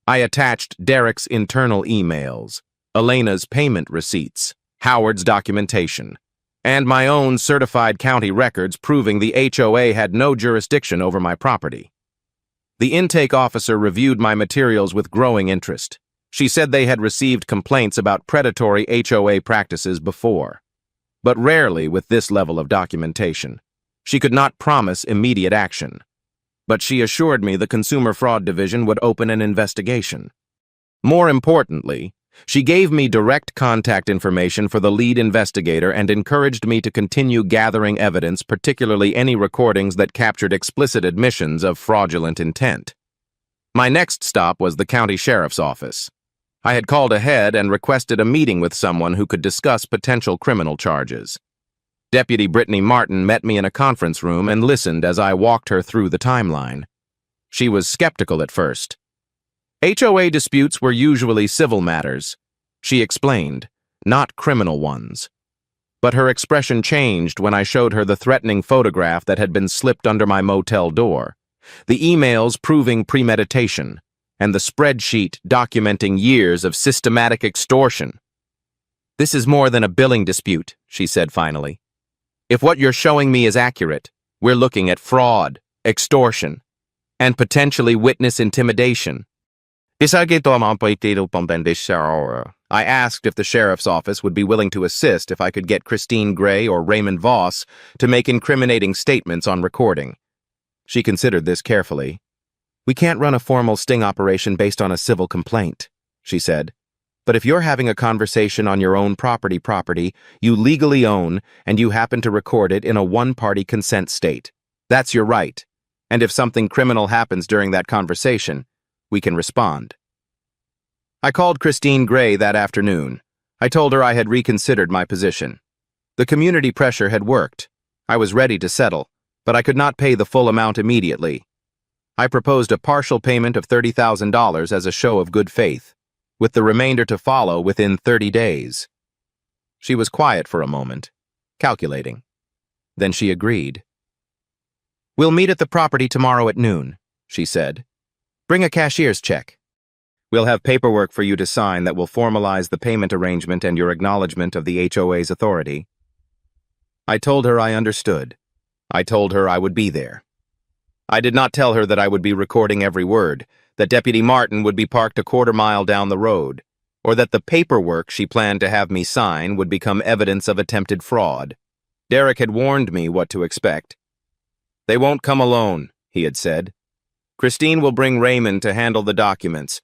I attached Derek's internal emails, Elena's payment receipts, Howard's documentation, and my own certified county records proving the HOA had no jurisdiction over my property. The intake officer reviewed my materials with growing interest. She said they had received complaints about predatory HOA practices before, but rarely with this level of documentation. She could not promise immediate action, but she assured me the Consumer Fraud Division would open an investigation. More importantly, she gave me direct contact information for the lead investigator and encouraged me to continue gathering evidence, particularly any recordings that captured explicit admissions of fraudulent intent. My next stop was the county sheriff's office. I had called ahead and requested a meeting with someone who could discuss potential criminal charges. Deputy Brittany Martin met me in a conference room and listened as I walked her through the timeline. She was skeptical at first. HOA disputes were usually civil matters, she explained, not criminal ones. But her expression changed when I showed her the threatening photograph that had been slipped under my motel door, the emails proving premeditation, and the spreadsheet documenting years of systematic extortion. "This is more than a billing dispute," she said finally. "If what you're showing me is accurate, we're looking at fraud, extortion, and potentially witness intimidation." I asked if the sheriff's office would be willing to assist if I could get Christine Gray or Raymond Voss to make incriminating statements on recording. She considered this carefully. "We can't run a formal sting operation based on a civil complaint," she said. "But if you're having a conversation on your own property you legally own and you happen to record it in a one-party consent state, that's your right. And if something criminal happens during that conversation, we can respond." I called Christine Gray that afternoon. I told her I had reconsidered my position. The community pressure had worked. I was ready to settle, but I could not pay the full amount immediately. I proposed a partial payment of $30,000 as a show of good faith, with the remainder to follow within 30 days. She was quiet for a moment, calculating. Then she agreed. "We'll meet at the property tomorrow at noon," she said. "Bring a cashier's check. We'll have paperwork for you to sign that will formalize the payment arrangement and your acknowledgement of the HOA's authority." I told her I understood. I told her I would be there. I did not tell her that I would be recording every word, that Deputy Martin would be parked a quarter-mile down the road, or that the paperwork she planned to have me sign would become evidence of attempted fraud. Derek had warned me what to expect. "They won't come alone," he had said. "Christine will bring Raymond to handle the documents.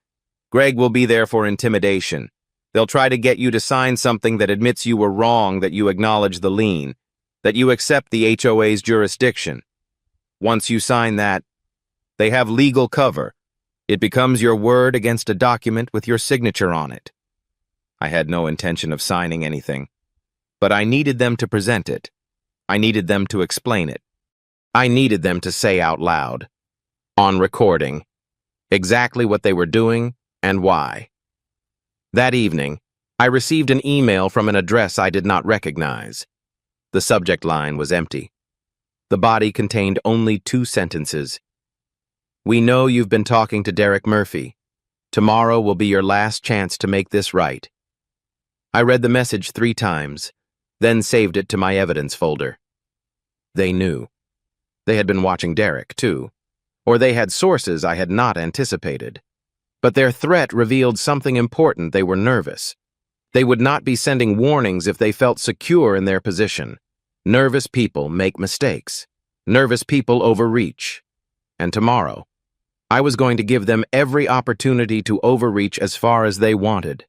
Greg will be there for intimidation. They'll try to get you to sign something that admits you were wrong, that you acknowledge the lien, that you accept the HOA's jurisdiction. Once you sign that, they have legal cover. It becomes your word against a document with your signature on it." I had no intention of signing anything, but I needed them to present it. I needed them to explain it. I needed them to say out loud, on recording, exactly what they were doing and why. That evening, I received an email from an address I did not recognize. The subject line was empty. The body contained only 2 sentences. "We know you've been talking to Derek Murphy. Tomorrow will be your last chance to make this right." I read the message 3 times, then saved it to my evidence folder. They knew. They had been watching Derek, too. Or they had sources I had not anticipated. But their threat revealed something important. They were nervous. They would not be sending warnings if they felt secure in their position. Nervous people make mistakes. Nervous people overreach. And tomorrow, I was going to give them every opportunity to overreach as far as they wanted.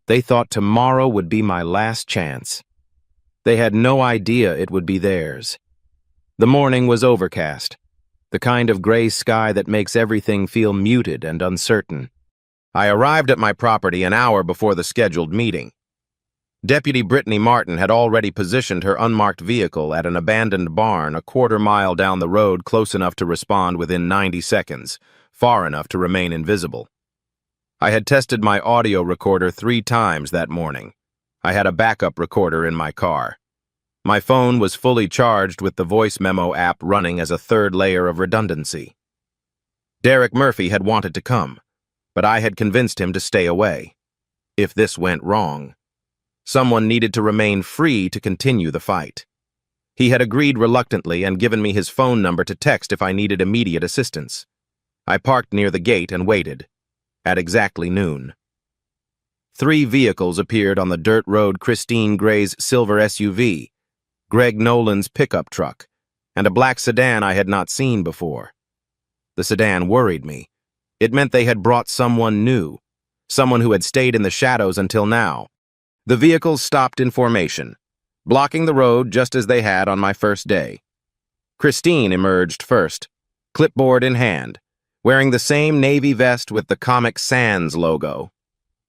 They thought tomorrow would be my last chance. They had no idea it would be theirs. The morning was overcast, the kind of gray sky that makes everything feel muted and uncertain. I arrived at my property an hour before the scheduled meeting. Deputy Brittany Martin had already positioned her unmarked vehicle at an abandoned barn a quarter-mile down the road, close enough to respond within 90 seconds, far enough to remain invisible. I had tested my audio recorder 3 times that morning. I had a backup recorder in my car. My phone was fully charged with the voice memo app running as a third layer of redundancy. Derek Murphy had wanted to come, but I had convinced him to stay away. If this went wrong, someone needed to remain free to continue the fight. He had agreed reluctantly and given me his phone number to text if I needed immediate assistance. I parked near the gate and waited. At exactly noon, 3 vehicles appeared on the dirt road: Christine Gray's silver SUV, Greg Nolan's pickup truck, and a black sedan I had not seen before. The sedan worried me. It meant they had brought someone new, someone who had stayed in the shadows until now. The vehicles stopped in formation, blocking the road just as they had on my first day. Christine emerged first, clipboard in hand, wearing the same navy vest with the Comic Sans logo.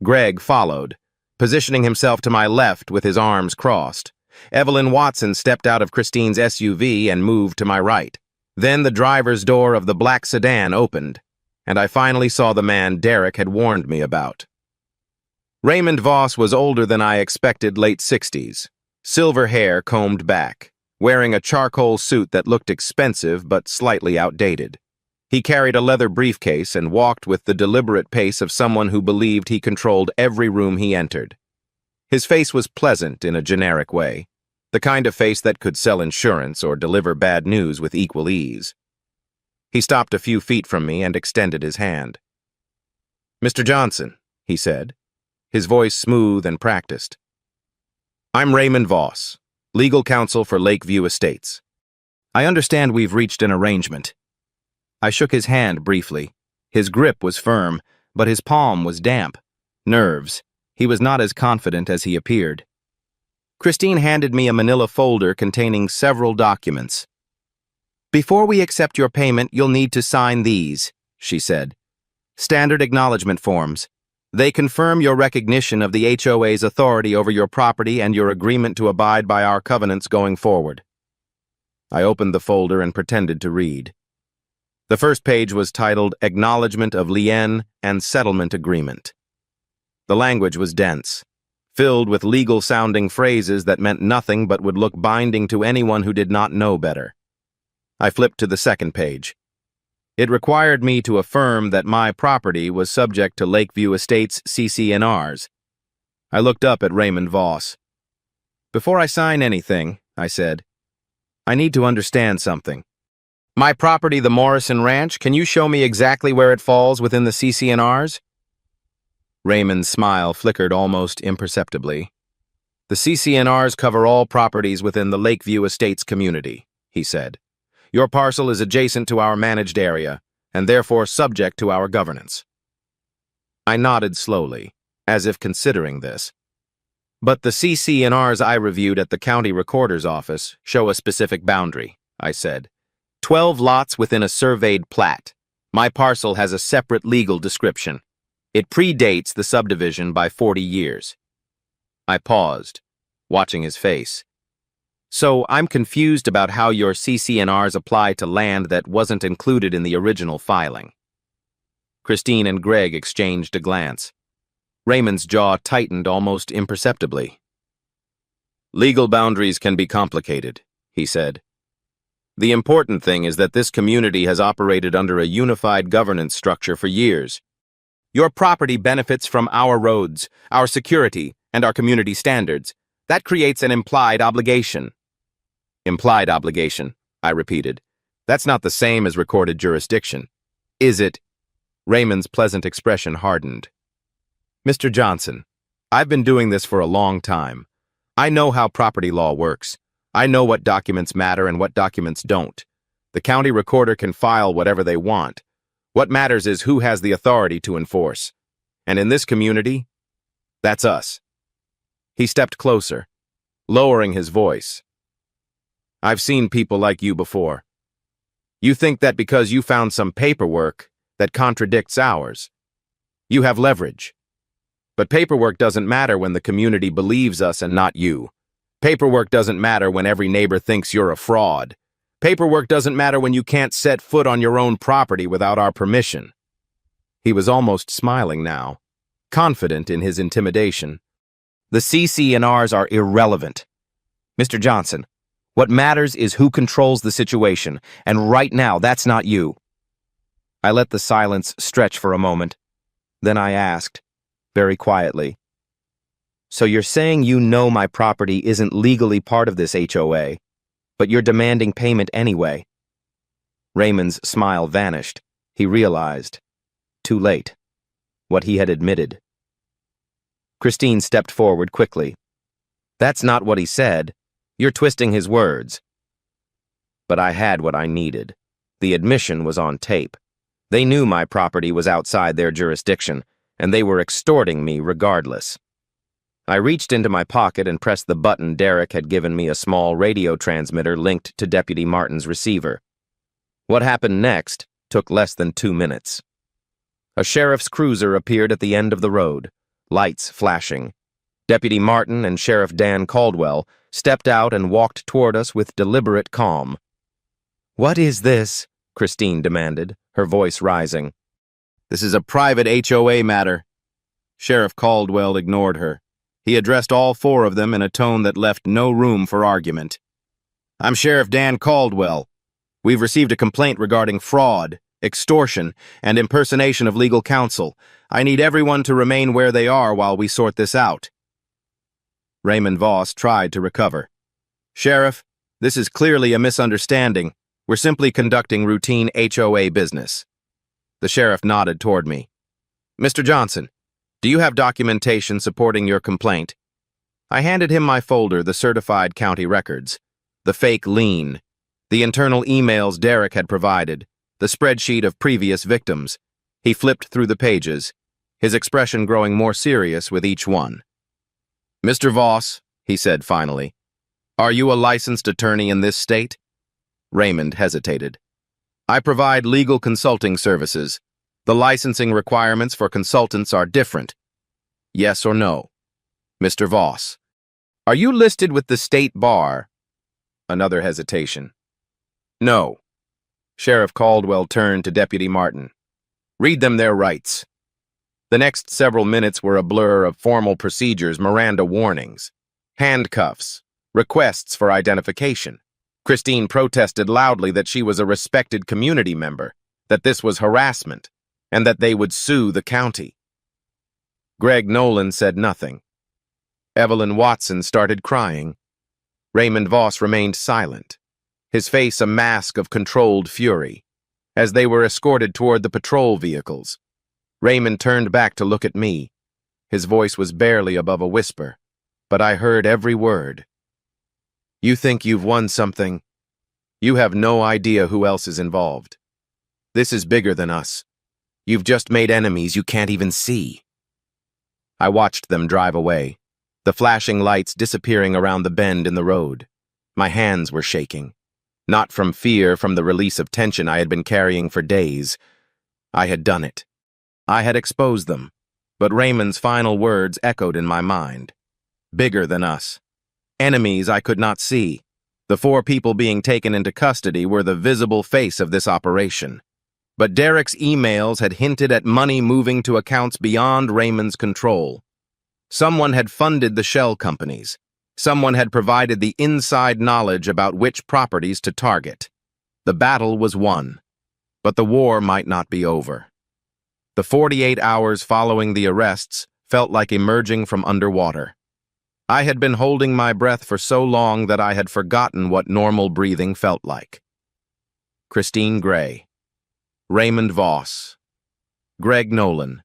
Greg followed, positioning himself to my left with his arms crossed. Evelyn Watson stepped out of Christine's SUV and moved to my right. Then the driver's door of the black sedan opened, and I finally saw the man Derek had warned me about. Raymond Voss was older than I expected, late 60s, silver hair combed back, wearing a charcoal suit that looked expensive but slightly outdated. He carried a leather briefcase and walked with the deliberate pace of someone who believed he controlled every room he entered. His face was pleasant in a generic way, the kind of face that could sell insurance or deliver bad news with equal ease. He stopped a few feet from me and extended his hand. "Mr. Johnson," he said, his voice smooth and practiced. "I'm Raymond Voss, legal counsel for Lakeview Estates. I understand we've reached an arrangement." I shook his hand briefly. His grip was firm, but his palm was damp. Nerves. He was not as confident as he appeared. Christine handed me a manila folder containing several documents. "Before we accept your payment, you'll need to sign these," she said. "Standard acknowledgement forms. They confirm your recognition of the HOA's authority over your property and your agreement to abide by our covenants going forward." I opened the folder and pretended to read. The first page was titled Acknowledgement of Lien and Settlement Agreement. The language was dense, filled with legal-sounding phrases that meant nothing but would look binding to anyone who did not know better. I flipped to the second page. It required me to affirm that my property was subject to Lakeview Estates CC&Rs. I looked up at Raymond Voss. "Before I sign anything," I said, "I need to understand something. My property, the Morrison Ranch, can you show me exactly where it falls within the CC&Rs? Raymond's smile flickered almost imperceptibly. "The CC&Rs cover all properties within the Lakeview Estates community," he said. "Your parcel is adjacent to our managed area, and therefore subject to our governance." I nodded slowly, as if considering this. "But the CC&Rs I reviewed at the county recorder's office show a specific boundary," I said. 12 lots within a surveyed plat. My parcel has a separate legal description. It predates the subdivision by 40 years. I paused, watching his face. "So I'm confused about how your CC&Rs apply to land that wasn't included in the original filing." Christine and Greg exchanged a glance. Raymond's jaw tightened almost imperceptibly. "Legal boundaries can be complicated," he said. "The important thing is that this community has operated under a unified governance structure for years. Your property benefits from our roads, our security, and our community standards. That creates an implied obligation." "Implied obligation," I repeated. "That's not the same as recorded jurisdiction." "Is it?" Raymond's pleasant expression hardened. "Mr. Johnson, I've been doing this for a long time. I know how property law works. I know what documents matter and what documents don't. The county recorder can file whatever they want. What matters is who has the authority to enforce. And in this community, that's us." He stepped closer, lowering his voice. I've seen people like you before. You think that because you found some paperwork that contradicts ours, you have leverage. But paperwork doesn't matter when the community believes us and not you. Paperwork doesn't matter when every neighbor thinks you're a fraud. Paperwork doesn't matter when you can't set foot on your own property without our permission. He was almost smiling now, confident in his intimidation. The CC&Rs are irrelevant. Mr. Johnson, what matters is who controls the situation, and right now, that's not you. I let the silence stretch for a moment. Then I asked, very quietly, so you're saying you know my property isn't legally part of this HOA, but you're demanding payment anyway? Raymond's smile vanished. He realized, too late, what he had admitted. Christine stepped forward quickly. That's not what he said. You're twisting his words. But I had what I needed. The admission was on tape. They knew my property was outside their jurisdiction, and they were extorting me regardless. I reached into my pocket and pressed the button. Derek had given me a small radio transmitter linked to Deputy Martin's receiver. What happened next took less than 2 minutes. A sheriff's cruiser appeared at the end of the road, lights flashing. Deputy Martin and Sheriff Dan Caldwell stepped out and walked toward us with deliberate calm. "What is this?" Christine demanded, her voice rising. "This is a private HOA matter." Sheriff Caldwell ignored her. He addressed all 4 of them in a tone that left no room for argument. "I'm Sheriff Dan Caldwell. We've received a complaint regarding fraud, extortion, and impersonation of legal counsel. I need everyone to remain where they are while we sort this out." Raymond Voss tried to recover. "Sheriff, this is clearly a misunderstanding. We're simply conducting routine HOA business." The sheriff nodded toward me. "Mr. Johnson, do you have documentation supporting your complaint?" I handed him my folder, the certified county records, the fake lien, the internal emails Derek had provided, the spreadsheet of previous victims. He flipped through the pages, his expression growing more serious with each one. "Mr. Voss," he said finally, "are you a licensed attorney in this state?" Raymond hesitated. "I provide legal consulting services. The licensing requirements for consultants are different. Yes or no?" "Mr. Voss, are you listed with the state bar?" Another hesitation. "No." Sheriff Caldwell turned to Deputy Martin. "Read them their rights." The next several minutes were a blur of formal procedures, Miranda warnings, handcuffs, requests for identification. Christine protested loudly that she was a respected community member, that this was harassment, and that they would sue the county. Greg Nolan said nothing. Evelyn Watson started crying. Raymond Voss remained silent, his face a mask of controlled fury. As they were escorted toward the patrol vehicles, Raymond turned back to look at me. His voice was barely above a whisper, but I heard every word. "You think you've won something? You have no idea who else is involved. This is bigger than us. You've just made enemies you can't even see." I watched them drive away, the flashing lights disappearing around the bend in the road. My hands were shaking, not from fear, from the release of tension I had been carrying for days. I had done it. I had exposed them, but Raymond's final words echoed in my mind. Bigger than us. Enemies I could not see. The 4 people being taken into custody were the visible face of this operation. But Derek's emails had hinted at money moving to accounts beyond Raymond's control. Someone had funded the shell companies. Someone had provided the inside knowledge about which properties to target. The battle was won, but the war might not be over. The 48 hours following the arrests felt like emerging from underwater. I had been holding my breath for so long that I had forgotten what normal breathing felt like. Christine Gray, Raymond Voss, Greg Nolan,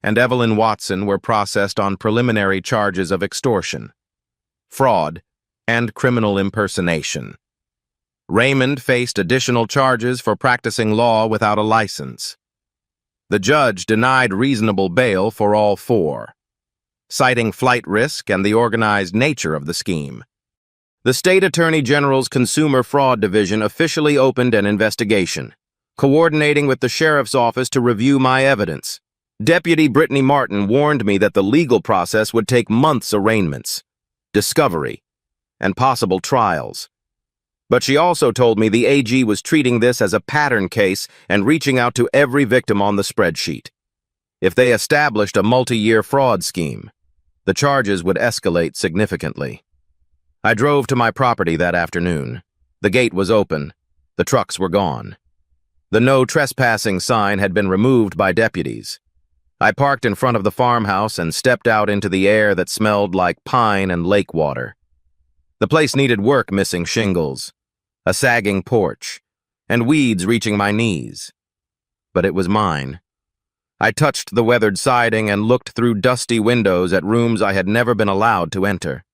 and Evelyn Watson were processed on preliminary charges of extortion, fraud, and criminal impersonation. Raymond faced additional charges for practicing law without a license. The judge denied reasonable bail for all 4, citing flight risk and the organized nature of the scheme. The State Attorney General's Consumer Fraud Division officially opened an investigation, coordinating with the Sheriff's Office to review my evidence. Deputy Brittany Martin warned me that the legal process would take months: arraignments, discovery, and possible trials. But she also told me the AG was treating this as a pattern case and reaching out to every victim on the spreadsheet. If they established a multi-year fraud scheme, the charges would escalate significantly. I drove to my property that afternoon. The gate was open. The trucks were gone. The no trespassing sign had been removed by deputies. I parked in front of the farmhouse and stepped out into the air that smelled like pine and lake water. The place needed work, missing shingles, a sagging porch, and weeds reaching my knees. But it was mine. I touched the weathered siding and looked through dusty windows at rooms I had never been allowed to enter.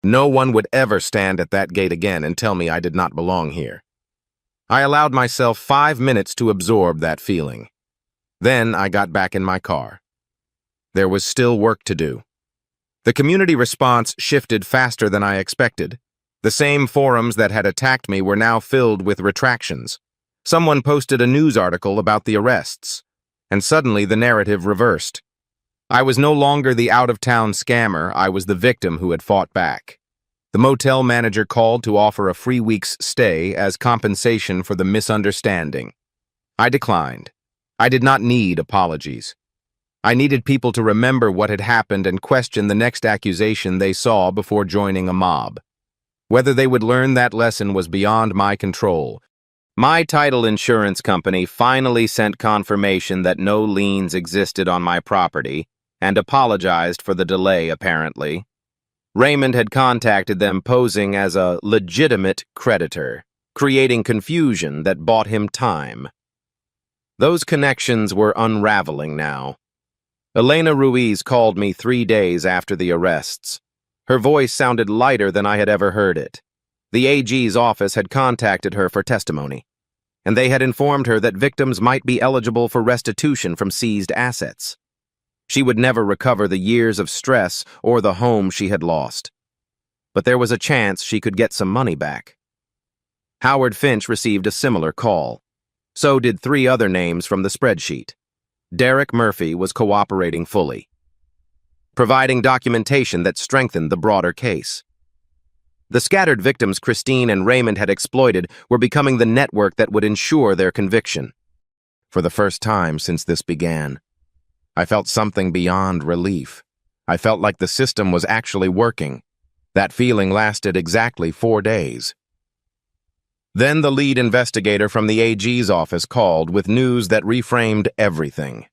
No one would ever stand at that gate again and tell me I did not belong here. I allowed myself 5 minutes to absorb that feeling. Then I got back in my car. There was still work to do. The community response shifted faster than I expected. The same forums that had attacked me were now filled with retractions. Someone posted a news article about the arrests, and suddenly the narrative reversed. I was no longer the out-of-town scammer. I was the victim who had fought back. The motel manager called to offer a free week's stay as compensation for the misunderstanding. I declined. I did not need apologies. I needed people to remember what had happened and question the next accusation they saw before joining a mob. Whether they would learn that lesson was beyond my control. My title insurance company finally sent confirmation that no liens existed on my property and apologized for the delay, apparently. Raymond had contacted them posing as a legitimate creditor, creating confusion that bought him time. Those connections were unraveling now. Elena Ruiz called me 3 days after the arrests. Her voice sounded lighter than I had ever heard it. The AG's office had contacted her for testimony, and they had informed her that victims might be eligible for restitution from seized assets. She would never recover the years of stress or the home she had lost. But there was a chance she could get some money back. Howard Finch received a similar call. So did 3 other names from the spreadsheet. Derek Murphy was cooperating fully, providing documentation that strengthened the broader case. The scattered victims Christine and Raymond had exploited were becoming the network that would ensure their conviction. For the first time since this began, I felt something beyond relief. I felt like the system was actually working. That feeling lasted exactly 4 days. Then the lead investigator from the AG's office called with news that reframed everything.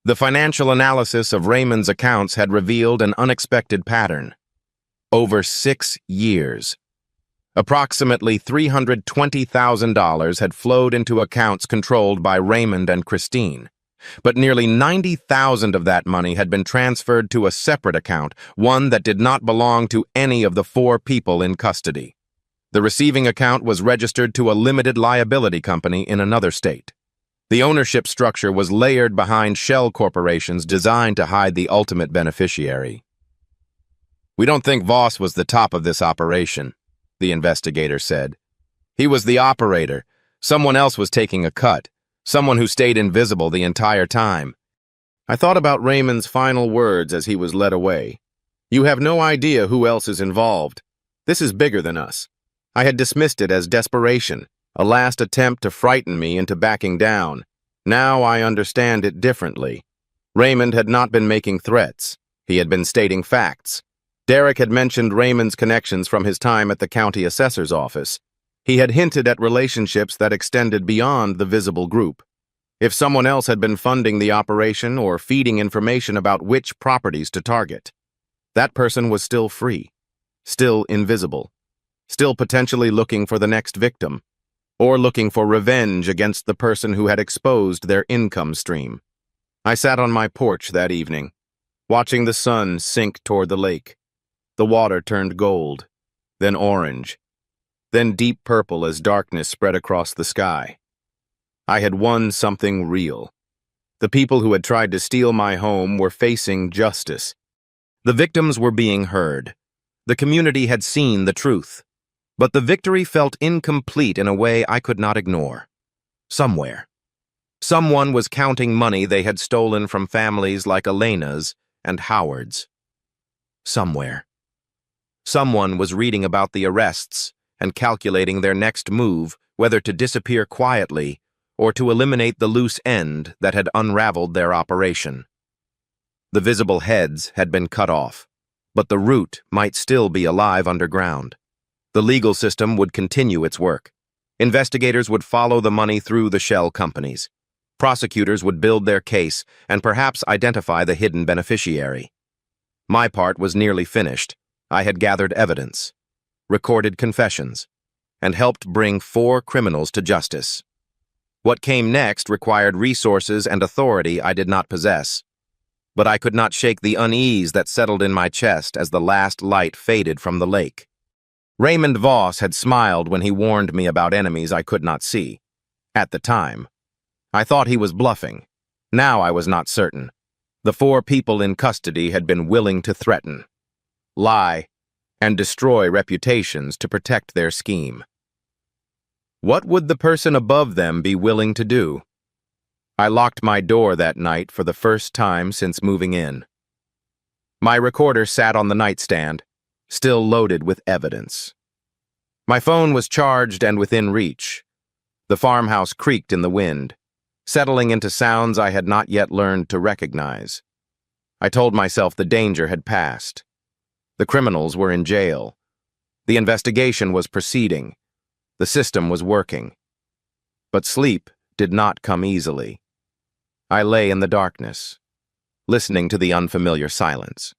The financial analysis of Raymond's accounts had revealed an unexpected pattern. Over 6 years, approximately $320,000 had flowed into accounts controlled by Raymond and Christine, but nearly $90,000 of that money had been transferred to a separate account, one that did not belong to any of the 4 people in custody. The receiving account was registered to a limited liability company in another state. The ownership structure was layered behind shell corporations designed to hide the ultimate beneficiary. "We don't think Voss was the top of this operation," the investigator said. "He was the operator. Someone else was taking a cut, someone who stayed invisible the entire time." I thought about Raymond's final words as he was led away. "You have no idea who else is involved. This is bigger than us." I had dismissed it as desperation, a last attempt to frighten me into backing down. Now I understand it differently. Raymond had not been making threats. He had been stating facts. Derek had mentioned Raymond's connections from his time at the county assessor's office. He had hinted at relationships that extended beyond the visible group. If someone else had been funding the operation or feeding information about which properties to target, that person was still free, still invisible, still potentially looking for the next victim, or looking for revenge against the person who had exposed their income stream. I sat on my porch that evening, watching the sun sink toward the lake. The water turned gold, then orange, then deep purple as darkness spread across the sky. I had won something real. The people who had tried to steal my home were facing justice. The victims were being heard. The community had seen the truth. But the victory felt incomplete in a way I could not ignore. Somewhere, someone was counting money they had stolen from families like Elena's and Howard's. Somewhere, someone was reading about the arrests and calculating their next move, whether to disappear quietly or to eliminate the loose end that had unraveled their operation. The visible heads had been cut off, but the root might still be alive underground. The legal system would continue its work. Investigators would follow the money through the shell companies. Prosecutors would build their case and perhaps identify the hidden beneficiary. My part was nearly finished. I had gathered evidence, recorded confessions, and helped bring 4 criminals to justice. What came next required resources and authority I did not possess. But I could not shake the unease that settled in my chest as the last light faded from the lake. Raymond Voss had smiled when he warned me about enemies I could not see. At the time, I thought he was bluffing. Now I was not certain. The 4 people in custody had been willing to threaten, lie, and destroy reputations to protect their scheme. What would the person above them be willing to do? I locked my door that night for the first time since moving in. My recorder sat on the nightstand, still loaded with evidence. My phone was charged and within reach. The farmhouse creaked in the wind, settling into sounds I had not yet learned to recognize. I told myself the danger had passed. The criminals were in jail. The investigation was proceeding. The system was working. But sleep did not come easily. I lay in the darkness, listening to the unfamiliar silence,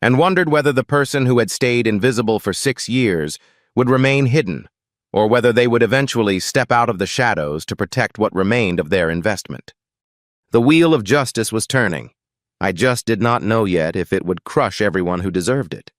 and wondered whether the person who had stayed invisible for 6 years would remain hidden, or whether they would eventually step out of the shadows to protect what remained of their investment. The wheel of justice was turning. I just did not know yet if it would crush everyone who deserved it.